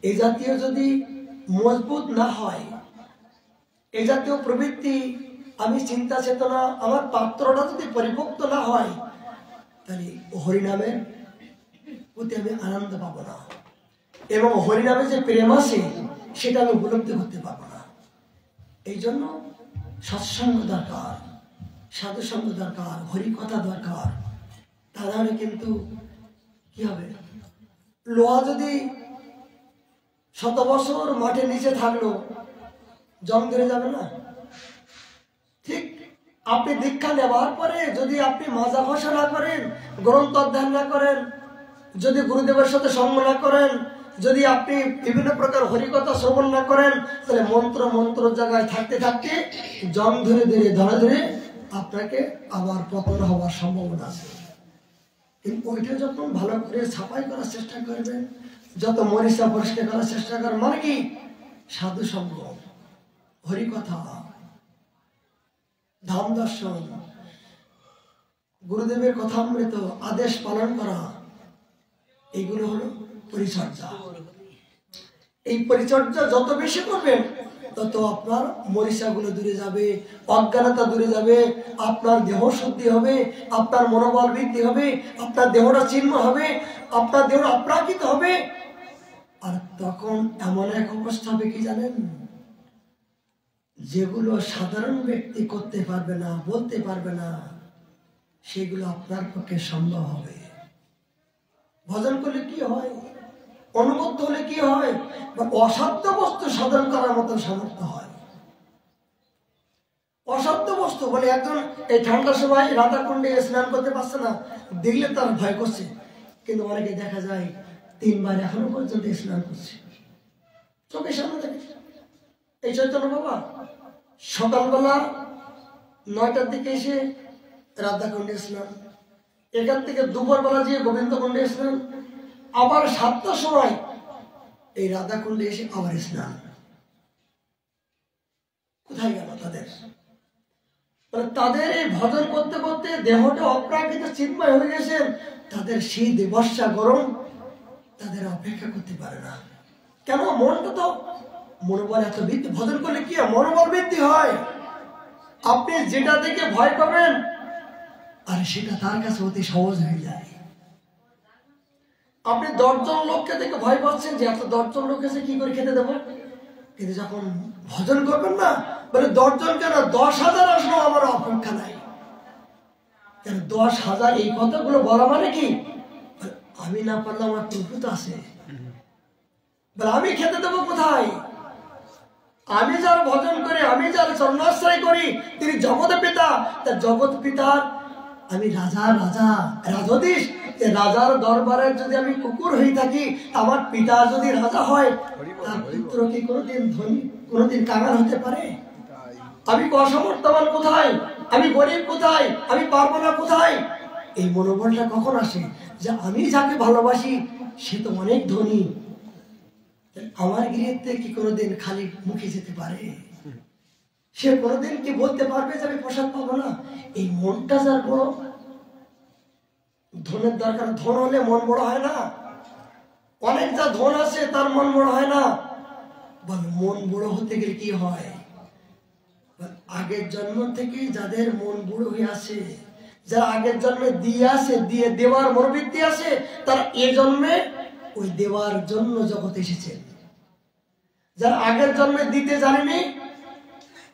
এই জাতীয় যদি মজবুত না হয়, এই জাতীয় প্রবৃত্তি, আমি চিন্তা চেতনা, আমার পাত্রটা যদি পরিপক্ত না হয়, তাহলে হরিনামের প্রতি আমি আনন্দ পাবো না, এবং হরিনামে যে প্রেম আছে সেটা আমি উপলব্ধি করতে পারবো না। এই জন্য সৎসঙ্গ দরকার, সাধুসঙ্গ দরকার, হরিকথা দরকার। তাহলে কিন্তু কি হবে, লোহা যদি 100 বছর মাটির নিচে থাকলো জং ধরে যাবে না? ঠিক আপনি দীক্ষা নেওয়ার পরে যদি আপনি মাজা ঘষা না করেন, গ্রন্থ অধ্যয়ন না করেন, যদি গুরুদেবের সাথে সঙ্গ না করেন, যদি আপনি বিভিন্ন প্রকার হরিকথা শ্রবণ না করেন, তাহলে মন্ত্র জায়গায় থাকতে থাকতে জং ধরে আপনাকে আবার পতন হওয়ার সম্ভাবনা আছে। কিন্তু ওইটা যখন ভালো করে ছাপাই করার চেষ্টা করবেন, যত মরিচা পরিষ্কার করার চেষ্টা করেন, মানে কি সাধু সঙ্গ, হরিকথা, ধাম দর্শন, গুরুদেবের কথামৃত আদেশ পালন করা, এইগুলো হলো পরিচর্যা। এই পরিচর্যা যত বেশি করবেন তত আপনার মরিচাগুলো দূরে যাবে, অজ্ঞানতা দূরে যাবে, আপনার দেহ শুদ্ধি হবে, আপনার মনোবল বৃদ্ধি হবে, আপনার দেহটা চিহ্ন হবে, আপনার দেহ অপ্রাকৃত হবে। আর তখন এমন এক অবস্থা হবে কি জানেন, যেগুলো সাধারণ ব্যক্তি করতে পারবে না, বলতে পারবে না, সেগুলো আপনার পক্ষে সম্ভব হবে। ভজন করলে কি হয়, অনুমত হলে কি হয়, বা অসাধ্য বস্তু সাধন করার মতো সামর্থ্য হয়। অসাধ্য বস্তু বলে একজন এই ঠান্ডার সময় রাধাকুণ্ডে স্নান করতে পারছে না, দেখলে তার ভয় করছে, কিন্তু অনেকে দেখা যায় 3 বার এখনো পর্যন্ত স্নান করছে, চোখের সামনে দেখে। এই চৈতন্য বাবা সকালবেলা 9টার দিকে এসে রাধাকুণ্ডে স্নান, এখান থেকে দুপুরবেলা গিয়ে গোবিন্দকুণ্ডে স্নান, আবার 7টার সময় এই রাধাকুণ্ডে এসে আবার স্নান। কোথায় গেল তাদের? তাদের এই ভজন করতে করতে দেহটা অপ্রাকৃত চিন্ময় হয়ে গেছেন, তাদের সেই দেবস্যা গরম তাদের অপেক্ষা করতে পারে না। কেন? মনটা তো মনোবল এত বৃদ্ধি। ভজন করলে কি মনোবল বৃদ্ধি হয়। আপনি যেটা দেখে ভয় পাবেন আর সেটা তার কাছে অতি সহজ হয়ে যায়। আপনি 10 জন লোককে দেখে ভয় পাচ্ছেন যে এত 10 জন লোক এসে কি করে খেতে দেবো, কিন্তু যখন ভজন করবেন না, বলে 10 জন কেন 10,000 আসলেও আমার অপেক্ষা নাই। কেন 10,000? এই কথাগুলো বলা মানে কি, আমি না পারলে আমার প্রভু তো আছে, বলে আমি খেতে দেবো কোথায়? আমি যার ভজন করি, আমি যার চরণাশ্রয় করি, তিনি জগৎ পিতা। তার জগৎ পিতার আমি রাজার রাজা, রাজধীশ। রাজার দরবারে যদি আমি কুকুর হয়ে থাকি, আমার পিতা যদি রাজা হয়, তার পুত্র কি কোনোদিন ধনী, কোনোদিন কাঙাল হতে পারে? আমি অসমর্থবান কোথায়, আমি গরিব কোথায়, আমি পারবো না কোথায়? এই মনোবলটা কখন আসে যে আমি যাকে ভালোবাসি সে তো অনেক ধনী, আমার গৃহেতে কি কোনোদিন খালি মুখে যেতে পারে? সে কোনোদিন কি বলতে পারবে যে আমি প্রসাদ পাবো না? এই মনটা যার বড়, ধনের দরকার। ধন হলে মন বড় হয় না। অনেক যা ধন আছে তার মন বড় হয় না। বল মন বড় হতে গেলে কি হয়? আগের জন্ম থেকে যাদের মন বুড়ো হয়ে আসে, যারা আগের জন্মে দিয়ে আসে, দিয়ে দেওয়ার মনোবৃত্তি আসে, তারা এ জন্মে ওই দেওয়ার জন্য জগতে এসেছে। যারা আগের জন্মে দিতে জানেনি,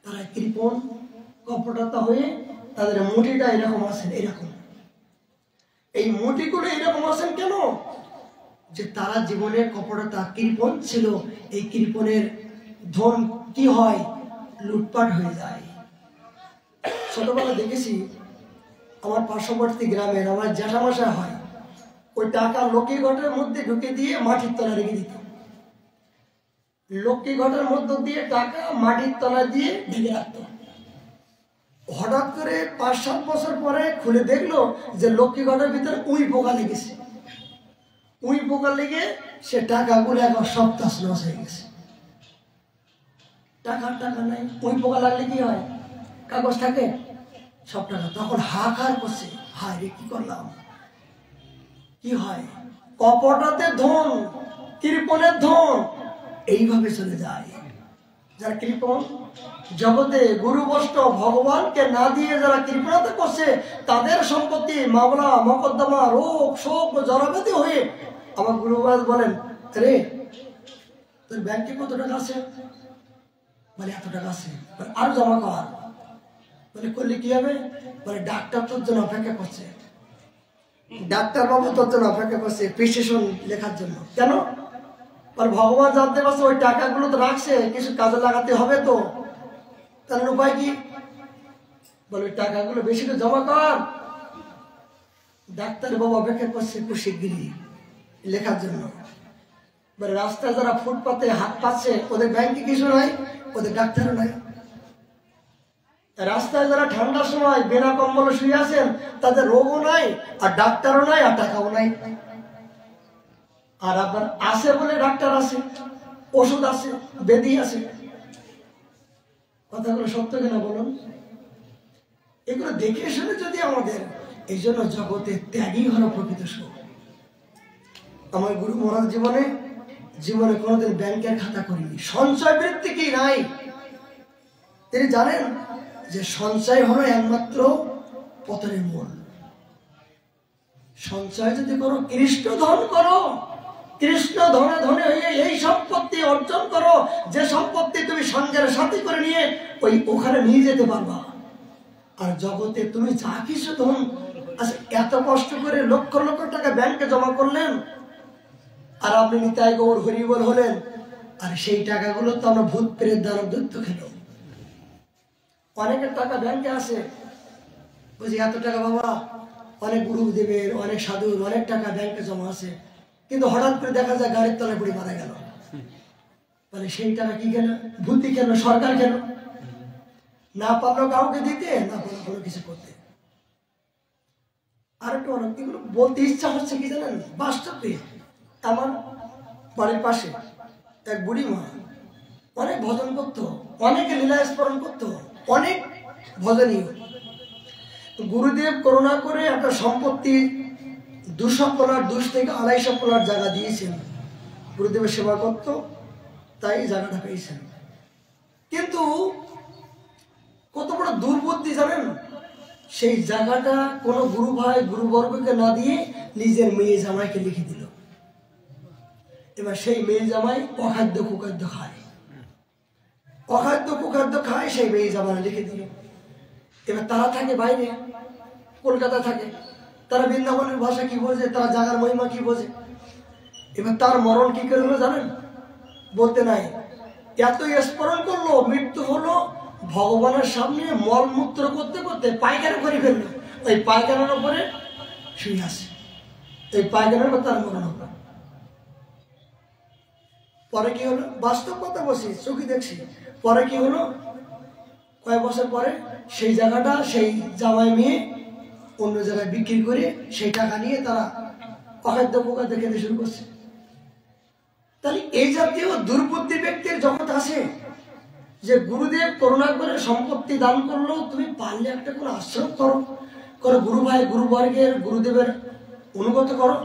তারা কৃপণ কপটতা হয়ে তাদের মুঠিটা এরকম আসেন। এরকম এই মুঠিগুলো এরকম আসেন কেন? যে তারা জীবনে কপটতা, কৃপণ ছিল। এই কৃপণের ধন কি হয়? লুটপাট হয়ে যায়। ছোটবেলা দেখেছি আমার পার্শ্ববর্তী গ্রামের আমার জ্যাঠামশাই হয়, ওই টাকা লক্ষ্মী ঘটের মধ্যে ঢুকে দিয়ে মাটির তলা রেখে দিত। লক্ষ্মী ঘটের মধ্য দিয়ে টাকা মাটির তলা দিয়ে ঢেকে রাখতো। হঠাৎ করে 5-7 বছর পরে খুলে দেখলো যে লক্ষ্মী ঘটের ভিতরে উই পোকা লেগেছে। উই পোকা লেগে সে টাকাগুলো একবার সব তছনছ হয়ে গেছে। টাকা নাই, উই পোকা লাগলে কি হয়? কাগজ থাকে সব টাকা। তখন হাহাকার করছে, হায় রে কি করলাম। কি হয়? কপটাতে ধন, কৃপণের ধন এইভাবে চলে যায়। যারা কৃপণ, জগতে গুরু বৈষ্ণব ভগবানকে না দিয়ে যারা কৃপণতা করছে, তাদের সম্পত্তি মামলা মকদ্দমা, রোগ শোক জড়াব্যাধি হয়ে আমার গুরু মহারাজ বলেন, রে তোর ব্যাংকে কত টাকা আছে? বলে এত টাকা আছে। আর জমা কর। বলে করলে কি হবে? বলে ডাক্তার তোর জন্য অপেক্ষা করছে, ডাক্তার বাবু তোর জন্য অপেক্ষা করছে প্রেসক্রিপশন লেখার জন্য। কেন? আর ভগবান জানতে পারছে ওই টাকাগুলো তো রাখছে, কিছু কাজে লাগাতে হবে তো, তার উপায় কি? বলে টাকাগুলো বেশি করে জমা কর। ডাক্তার বাবু অপেক্ষা করছে খুব শিগগিরই লেখার জন্য। বলে রাস্তায় যারা ফুটপাতে হাত পাচ্ছে, ওদের ব্যাংকে কিছু নাই, ওদের ডাক্তারও নাই। রাস্তায় যারা ঠান্ডার সময় বিনা কম্বলে শুয়ে আছেন, তাদের রোগও নাই, আর ডাক্তারও নাই, আর টাকাও নাই। আর আপনার আছে বলে ডাক্তার আছে, ওষুধ আছে, বেদি আছে। কথাগুলো সত্য কিনা বলুন? এগুলো দেখে শুনে যদি আমাদের, এই জন্য জগতে ত্যাগই হলো প্রকৃত সুখ। আমার গুরু মহারাজ জীবনে কোনোদিন ব্যাংকের খাতা করিনি, সঞ্চয় বৃত্তি কি নাই। তিনি জানেন যে সঞ্চয় হলো একমাত্র পতনের মূল। সঞ্চয় যদি করো, কৃষ্ণ ধন করো, কৃষ্ণ ধনে ধনে হয়ে এই সম্পত্তি অর্জন করো, যে সম্পত্তি তুমি সঙ্গের সাথে করে নিয়ে ওখানে নিয়ে যেতে পারবা। আর জগতে তুমি যা কিছু ধন আচ্ছা, এত কষ্ট করে লক্ষ লক্ষ টাকা ব্যাংকে জমা করলেন, আর আপনি নিতাই গৌর হরিবল হলেন, আর সেই টাকাগুলো তো আমরা ভূত প্রেত দানব দৈত্য খেল। অনেকের টাকা ব্যাংকে আসে, বুঝি এত টাকা বাবা, অনেক গুরুদেবের, অনেক সাধুর অনেক টাকা ব্যাংকে জমা আছে, কিন্তু হঠাৎ করে দেখা যায় গাড়ির তলায় পড়ে মারা গেল। মানে সেই টাকা কি কেন? ভূতি কেন? সরকার কেন? না পারলো কাউকে দিতে, না পারলো কোনো কিছু করতে। আর একটু অনেক এগুলো বলতে ইচ্ছা হচ্ছে কি জানেন, বাস্তবে আমার বাড়ির পাশে এক বুড়ি মা অনেক ভজন করতো, অনেকে লীলা স্মরণ করতো, অনেক ভজনীয়। গুরুদেব করুণা করে একটা সম্পত্তি 200 প্লট, 2 থেকে 250 প্লট জায়গা দিয়েছেন, গুরুদেবের সেবা করতো, তাই জায়গাটা পেয়েছেন। কিন্তু কত বড় দুর্বুদ্ধি জানেন, সেই জায়গাটা কোনো গুরু ভাই গুরুবর্গকে না দিয়ে নিজের মেয়ে জামাইকে লিখে দিল। এবার সেই মেয়ে জামাই অখাদ্য কুখাদ্য খায়, অখাদ্য কুখাদ্য খায়, সেই মেয়ে জামাই লিখে দিল। এবার তারা থাকে বাইরে, কলকাতা থাকে, তারা বৃন্দাবনের ভাষা কি বোঝে, তারা জাগার মহিমা কি বোঝে। এবার তার মরণ কি করে হলো জানেন, বলতে নাই, এত স্মরণ করলো, মৃত্যু হলো, ভগবানের সামনে মলমূত্র করতে করতে পায়খানা করে ফেললো, ওই পায়খানার উপরে শুয়ে আসে, এই পায়খানার উপর তার মরণ হলো। পরে কি হলো, বাস্তব কথা বলছি, চোখে দেখছি, পরে কি হলো, কয়েক বছর পরে সেই জায়গাটা সেই জামাই মেয়ে অন্য জায়গায় বিক্রি করে সেই টাকা নিয়ে তারা অখাদ্য কুখাদ্য খেতে শুরু করছে। তাহলে এই জাতীয় দুর্বুদ্ধি ব্যক্তির জগৎ আছে যে গুরুদেব করুণা করে সম্পত্তি দান করলো, তুমি পারলে একটা কোনো আশ্রম করো, করো গুরু ভাই গুরুবর্গের গুরুদেবের অনুগত করো,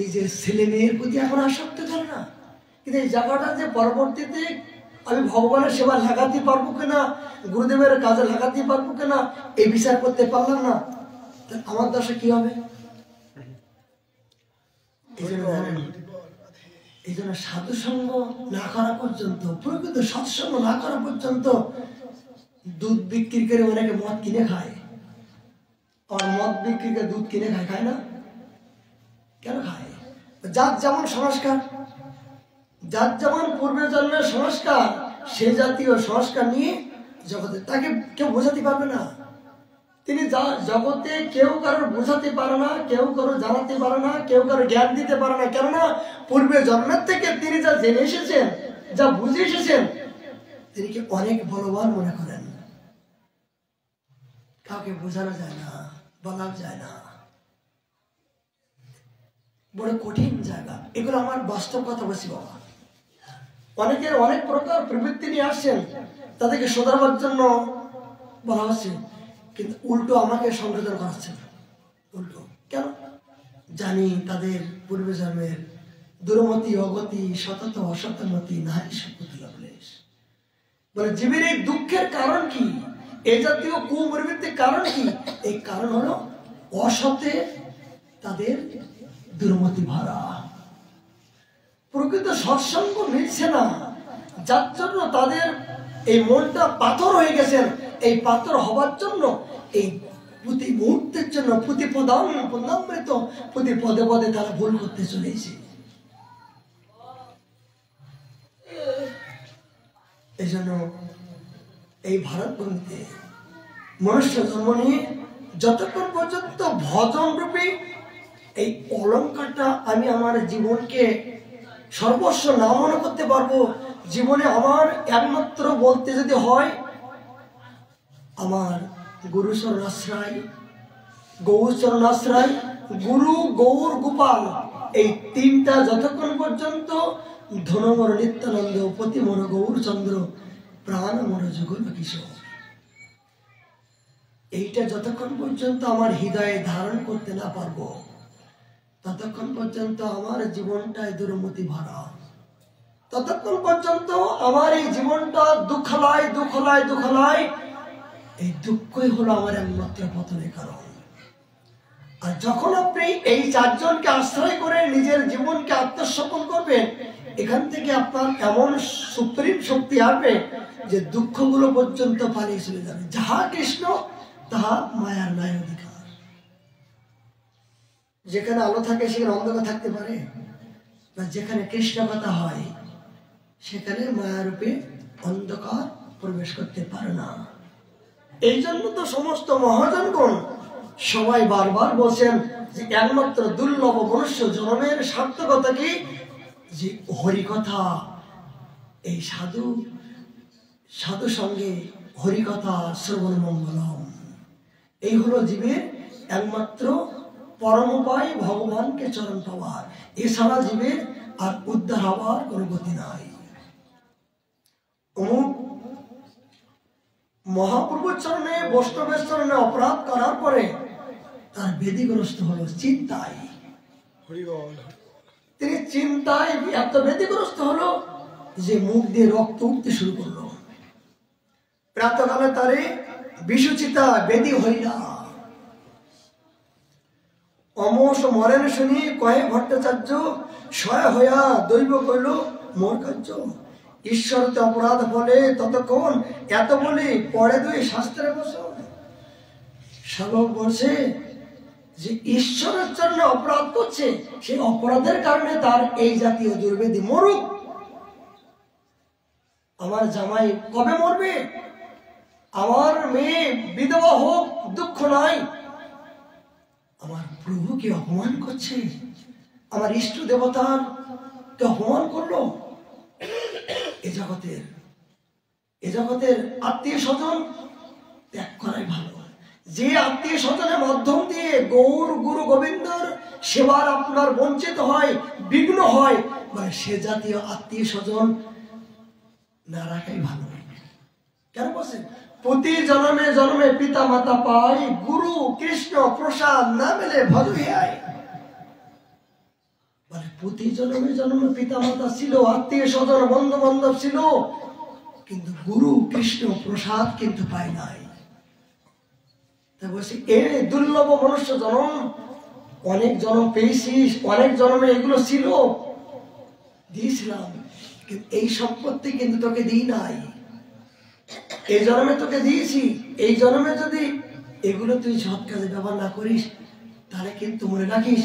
নিজের ছেলে মেয়ের প্রতি এখন আসক্ত ধরে না। কিন্তু এই জায়গাটা যে পরবর্তীতে আমি ভগবানের সেবা লাগাতে পারবো কিনা, গুরুদেবের কাজে লাগাতে পারবো কিনা, এই বিচার করতে পারলাম না, আমার দশা কি হবে? এই জন্য সাধুসঙ্গ না করা পর্যন্ত, প্রকৃত সৎসঙ্গ না করা পর্যন্ত দুধ বিক্রি করে অনেকে মদ কিনে খায়, আর মদ বিক্রি করে দুধ কিনে খায়, খায় না? কেন খায়? যার যেমন সংস্কার, যার যেমন পূর্বের জন্মের সংস্কার, সে জাতীয় সংস্কার নিয়ে জগতে তাকে কেউ বোঝাতে পারবে না। তিনি জগতে কেউ কারোর বোঝাতে পারে না, কেউ কারো জানাতে পারে না, কেউ কারো জ্ঞান দিতে পারে না। কেননা পূর্বে জন্মের থেকে তিনি যা জেনে এসেছেন, যা বুঝে এসেছেন, তিনি কি অনেক বলবান মনে করেন। কাউকে বোঝানো যায় না, বলা যায় না, বড় কঠিন জায়গা। এগুলো আমার বাস্তব কথা বলছি বাবা। অনেকের অনেক প্রকার প্রবৃত্তি নিয়ে আসছেন, তাদেরকে শোধরাবার জন্য বলা হচ্ছে, কিন্তু উল্টো আমাকে সংশোধন করাচ্ছে না। উল্টো কেন? জানি তাদের পূর্বে জন্মের দুরমতি, অগতি, সতত অসতমতি, নারী সম্পত্তি লবলেশ। বলে জীবের এই দুঃখের কারণ কি, এই জাতীয় কুপ্রবৃত্তির কারণ কি? এই কারণ হলো অসতে তাদের দুর্মতি ভরা, প্রকৃত সৎসঙ্গ মিলছে না, যার জন্য তাদের এই মনটা পাথর হয়ে গেছেন। এই পাথর হবার জন্য এই প্রতি মুহূর্তের জন্য প্রতি পদামৃত প্রতি পদে পদে তারা ভুল করতে চলেছে। এই জন্য এই ভারতবর্ষে মনুষ্য জন্ম নিয়ে যতক্ষণ পর্যন্ত ভজন রূপী এই অলঙ্কারটা আমি আমার জীবনকে সর্বস্ব না মনে করতে পারবো, জীবনে আমার একমাত্র বলতে যদি হয় আমার গুরুচরণ আশ্রয়, গৌরচরণ আশ্রয়, গুরু গৌর গোপাল, এই তিনটা যতক্ষণ পর্যন্ত ধনমর নিত্যানন্দ, পতিমর গৌরচন্দ্র, প্রাণমর যুগল কিশোর, এইটা যতক্ষণ পর্যন্ত আমার হৃদয়ে ধারণ করতে না পারবো, ততক্ষণ পর্যন্ত আমার জীবনটাই দুর্মতি ভরা, ততক্ষণ পর্যন্ত আমার এই জীবনটা দুঃখলায় দুঃখলায় দুঃখলায়। এই দুঃখই হলো আমার একমাত্র পতনের কারণ। আর যখন আপনি এই চারজনকে আশ্রয় করে নিজের জীবনকে আত্মসমর্পণ করবেন, এখান থেকে আপনার এমন সুপ্রিম শক্তি আসবে যে দুঃখগুলো পর্যন্ত পালিয়ে চলে যাবে। যাহা কৃষ্ণ তাহা মায়ার ন্যায় অধিকার। যেখানে আলো থাকে সেখানে অন্ধকার থাকতে পারে না, যেখানে কৃষ্ণ কথা হয় সেখানে মায়ারূপে অন্ধকার প্রবেশ করতে পারে না। এই জন্য তো সমস্ত মহাজনগণ সবাই বারবার বলছেন যে একমাত্র দুর্লভ মনুষ্য জন্মের সার্থকতা কি, যে হরিকথা, এই সাধু সাধু সঙ্গে হরিকথা শ্রবণ মঙ্গলম, এই হলো জীবের একমাত্র পরম উপায় ভগবানকে চরণ পাওয়ার। এছাড়া জীবের আর উদ্ধার হওয়ার কোনো গতি নাই। অমুক মহাপ্রভুর চরণে বৈষ্ণবের চরণে অপরাধ করার পরে তার বেদিগ্রস্ত হলো চিন্তায়। তিনি চিন্তায় এত বেদিগ্রস্ত হলো যে মুখ দিয়ে রক্ত উঠতে শুরু করলো। প্রাতকালে তারে বিশুচিতা বেদি হইলা। অমোষ মরেন শুনি কয়ে ভট্টাচার্য, সয় হইয়া দৈব কইল মোর কার্য। ঈশ্বরতে অপরাধ বলে ততক্ষণ এত বলি পরে দুই শাস্ত্রে বসো। সাধক বলছে যে ঈশ্বরের জন্য অপরাধ করছে, সেই অপরাধের কারণে তার এই জাতীয় দুর্বেদী মরুক। আমার জামাই কবে মরবে, আমার মেয়ে বিধবা হোক, দুঃখ নাই। আমার প্রভুকে অপমান করছে, আমার ইষ্ট দেবতার কে অপমান করলো। এ জগতের আত্মীয় স্বজন ত্যাগ করাই ভালো। যে আত্মীয় স্বজনের মাধ্যম দিয়ে গৌর গুরু গোবিন্দর সেবার আপনার বঞ্চিত হয়, বিঘ্ন হয়, মানে সে জাতীয় আত্মীয় স্বজন না রাখাই ভালো। কেন বলছেন, প্রতি জন্মে জন্মে পিতা মাতা পাই, গুরু কৃষ্ণ প্রসাদ না মেলে ভজ আয়। মানে প্রতি জন্মে জন্মে পিতা মাতা ছিল, আত্মীয় স্বজন বন্ধু বান্ধব ছিল, কিন্তু গুরু কৃষ্ণ প্রসাদ কিন্তু পাই নাই। তা বলছি এ দুর্লভ মনুষ্য জন্ম, অনেক জন্ম পেয়েছিস, অনেক জন্মে এগুলো ছিল, দিয়েছিলাম, কিন্তু এই সম্পত্তি কিন্তু তোকে দিই নাই। এই জন্মে তোকে দিয়েছি, এই জন্মে যদি এগুলো তুই সৎ কাজে ব্যবহার না করিস, তাহলে কিন্তু মনে রাখিস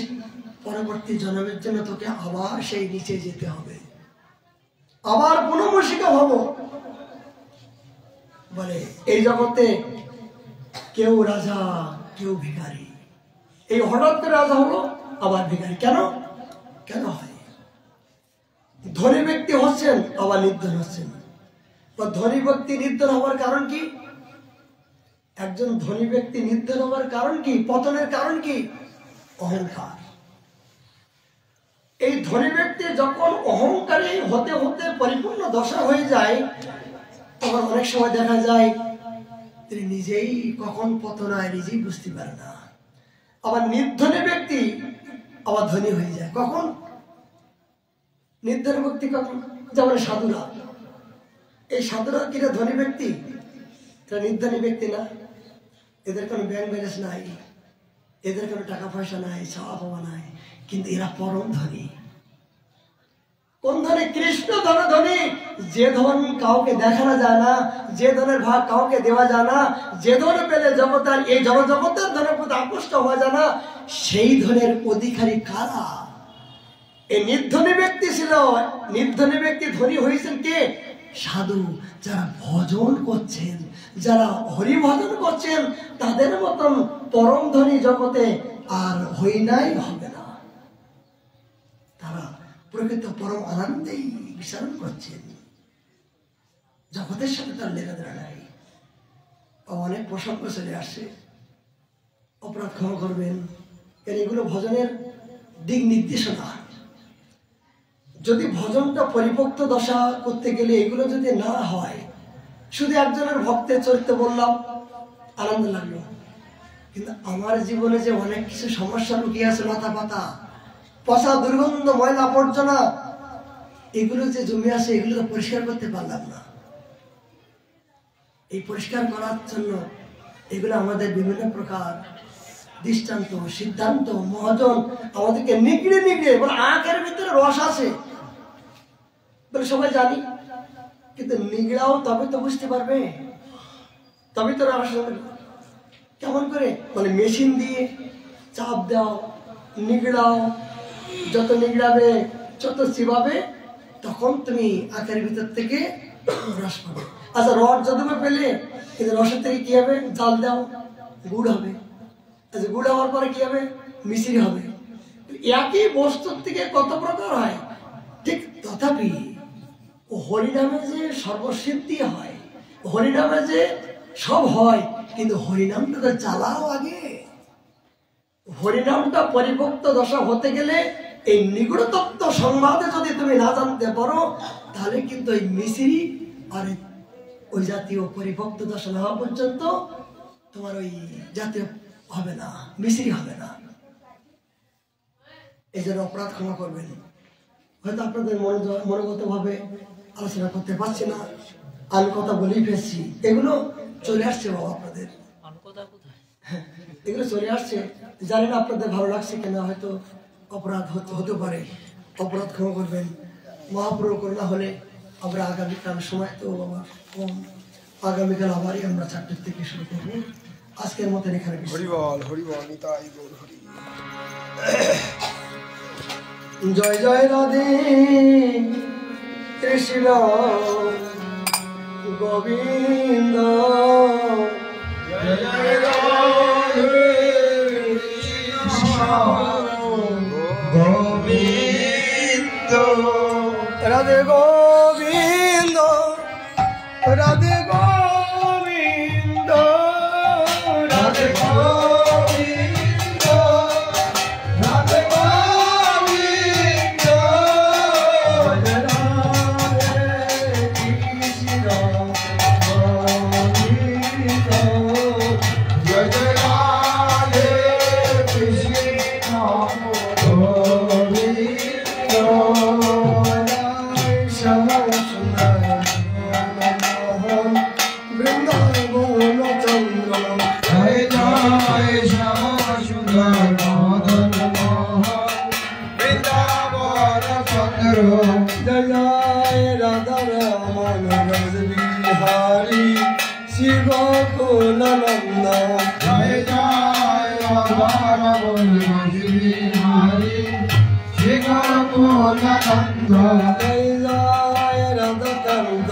পরবর্তী জন্মের জন্য তোকে আবার সেই নিচে যেতে হবে, আবার পুনর্বসিকা হব। বলে এই জগতে কেউ রাজা কেউ ভিখারি। এই হঠাৎ করে রাজা হলো আবার ভিখারি। কেন কেন হয়? ধনী ব্যক্তি হচ্ছেন আবার নির্ধন হচ্ছেন। ধনী ব্যক্তি নির্ধন হওয়ার কারণ কি? একজন ধনী ব্যক্তি নির্ধন হওয়ার কারণ কি? পতনের কারণ কি? অহংকার। এই ধনী ব্যক্তি যখন অহংকারী হতে হতে পরিপূর্ণ দশা হয়ে যায়, তখন অনেক সময় দেখা যায় তিনি নিজেই কখন পতন হয় নিজেই বুঝতে পারে না। আবার নির্ধনী ব্যক্তি আবার ধনী হয়ে যায়। কখন? নির্ধনী ব্যক্তি কখন? যেমন সাধুরা, এই সাধুরা কিনা ধনী ব্যক্তি, তারা নির্ধনী ব্যক্তি না। এদের কোনো ব্যাংক ব্যালেন্স নাই, এদের কোনো টাকা পয়সা নাই, চাওয়া পাওয়া নাই, কিন্তু এরা পরম ধনী। কোন ধনী? কৃষ্ণ ধন ধনী। যে ধন কাউকে দেখানো যায় না, যে ধনের ভাগ কাউকে দেওয়া যায় না, যে ধন পেলে জগতার এই জগতের ধনের প্রতি আকৃষ্ট হওয়া যায় না, সেই ধনের অধিকারী কারা? এই নির্ধনী ব্যক্তি ছিল। নির্ধনী ব্যক্তি ধনী হয়েছেন কে? সাধু, যারা ভজন করছেন, যারা হরি ভজন করছেন, তাদের মতন পরম ধনী জগতে আর হই নাই, হবে না। তারা প্রকৃত পরম আনন্দেই বিচরণ করছেন, জগতের সাথে তার লেখাদেরা নাই। অনেক প্রসঙ্গ চলে আসছে, অপরাধ ক্ষমা করবেন, কারণ এগুলো ভজনের দিক নির্দেশনা। যদি ভজনটা পরিপক্ত দশা করতে গেলে এগুলো যদি না হয়, শুধু একজনের ভক্তের চরিত্র বললাম, আনন্দ লাগলো, কিন্তু আমার জীবনে যে অনেক কিছু সমস্যা লুকিয়ে আছে, লতা পাতা, পচা দুর্গন্ধ, ময়লা আবর্জনা, এগুলো যে জমে আছে, এগুলো তো পরিষ্কার করতে পারলাম না। এই পরিষ্কার করার জন্য এগুলো আমাদের বিভিন্ন প্রকার দৃষ্টান্ত, সিদ্ধান্ত, মহাজন আমাদেরকে নিগড়ে নিগড়ে, বলে আখের ভিতরে রস আছে বলে সবাই জানি, কিন্তু নিগড়াও তবে তো বুঝতে পারবে, তবে তো রস হবে। কেমন করে? বলে মেশিন দিয়ে চাপ দাও, নিগড়াও, যত নিগড়াবে যত চিবাবে তখন তুমি আখের ভিতর থেকে রস পাবে। আচ্ছা রস যত পেলে কিন্তু রসের থেকে কি হবে? জাল দাও, গুড় হবে। আচ্ছা গুড় হওয়ার পরে কি হবে? মিশ্রি হবে। একই বস্তুর থেকে কত প্রকার হয়, ঠিক তথাপি হরিনামে যে সর্বসিদ্ধি হয়, হরিনামে যে সব হয়, কিন্তু হরিনামটা তো চালাও আগে। হরিনামটা পরিপক্ত দশা হতে গেলে এই নিগুড় তত্ত্ব সংবাদে যদি তুমি না জানতে পারো, তাহলে কিন্তু এই মিশ্রি আর ওই জাতীয় পরিপক্ত দশা না হওয়া পর্যন্ত তোমার ওই জাতীয় হবে না, মিশ্রি হবে না। এই জন্য অপরাধ ক্ষমা করবেন। হয়তো আপনাদের মনোগত ভাবে আলোচনা করতে পারছি না, আমি কথা বলেই ফেলছি, এগুলো চলে আসছে বাবা আপনাদের, এগুলো চলে আসছে। জানি না আপনাদের ভালো লাগছে কিনা, হয়তো অপরাধ হতে পারে, অপরাধ ক্ষমা করবেন। মহাপ্রভু করোনা হলে আমরা আগামীকাল সময় তো আমার কম, আগামীকাল আবারই আমরা 4টার থেকে শুরু করবো। আজকের মতন এখানে হরিবল হরিবল নিতাই গৌর হরি। জয় জয় রাধে কৃষ্ণ গোবিন্দ, জয় জয় রাধে কৃষ্ণ গোবিন্দ, রাধে গোবিন্দ, রাধে গোবিন্দ, রাধে গোবিন্দ, রাধে গোবিন্দ, জয় রাধে কৃষ্ণ গোবিন্দ, জয় জয় রাধে কৃষ্ণ গোবিন্দ, বৃন্দাবন চন্দ্র, জয় জয় শ্যাম সুন্দর মদন মোহন, বৃন্দাবন চন্দ্র, জয় জয় রাধা রমন রস বিহারী শিব কুলানন্দ, জয় জয় রাধারমণ বিহারী শিখর কুলানন্দ, জয় জয় রাধা কান্ত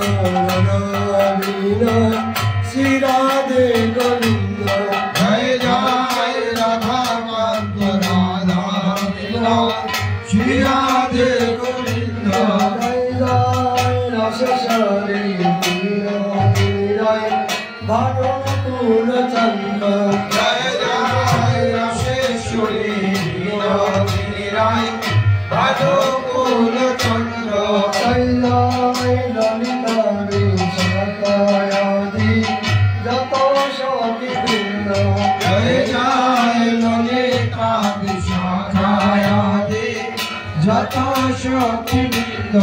রবীন শ্রী রাধে গোবিন্দ, জয় জয় রাধা কান্ত রাধা শ্রী রাধে গোবিন্দ, জয় জয় রসেশ্বরী রায় ভারত কুল চন্দ্র, জয় জয় রাশেশ্বরী রায় ভাদু কুল চন্দ্র, জয় জয় ললিতা বিশাখায়াদি যত সখী বৃন্দ, জয় জয় ললিতা বিশাখায়াদি যত সখীবৃন্দ,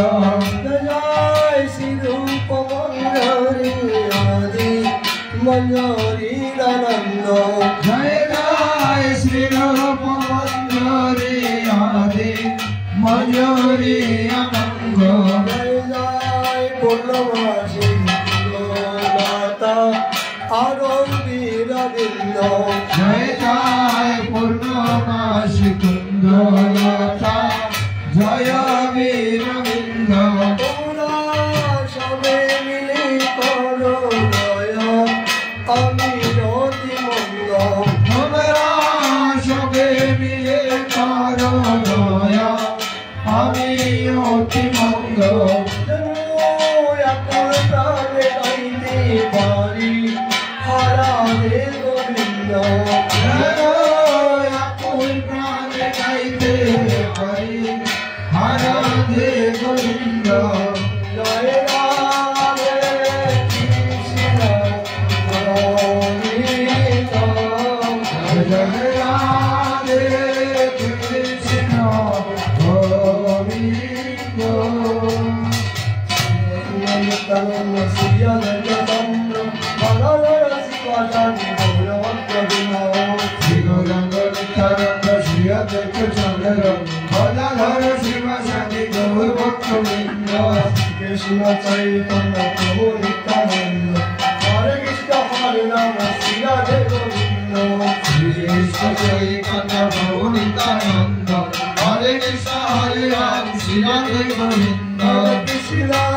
জয় শ্রী রূপ মঞ্জরি আদি মঞ্জরি আনন্দ, জয় জয় শ্রীরূপ মঞ্জরি আদি মঞ্জরি আনন্দ, জয় জয় পূর্ণমাসী মাতা আরবীর বৃন্দ, জয় জয় পূর্ণমাসী কুন্দলতা জয় বীরবৃন্দ, তোমরা সবে মিলে করো দয়া আমি অতি মন্দ, তোমরা সবে মিলে করো দয়া আমি অতি মঙ্গ, এখন প্রাণে গাইতে পারি হারা রে গোবিন্দ, আকুল প্রাণে গাইতে পারি হারাধে গোবিন্দ, জয় রাধে কৃষ্ণ গোবিন্দ, জয় রাধে কৃষ্ণ গোবিন্দ, নিত্যানন্দ শ্রীয়দন্তম্র মনোহর শিবাচার্য গৌরভদ্রবিনা শ্রী গৌরাঙ্গ নিত্যানন্দ শ্রী অদ্বৈত চন্দ্র গদাধর শিবসাদি গৌর ভক্তবৃন্দ, কৃষ্ণ চৈতন্য প্রভু নিত্যানন্দ হরে কৃষ্ণ হরে Ram Shri Radhe Govinda, Shri Krishna Chaitanya Prabhu Nityananda Hare Krishna Hare Ram Shri Radhe Govinda Hare Krishna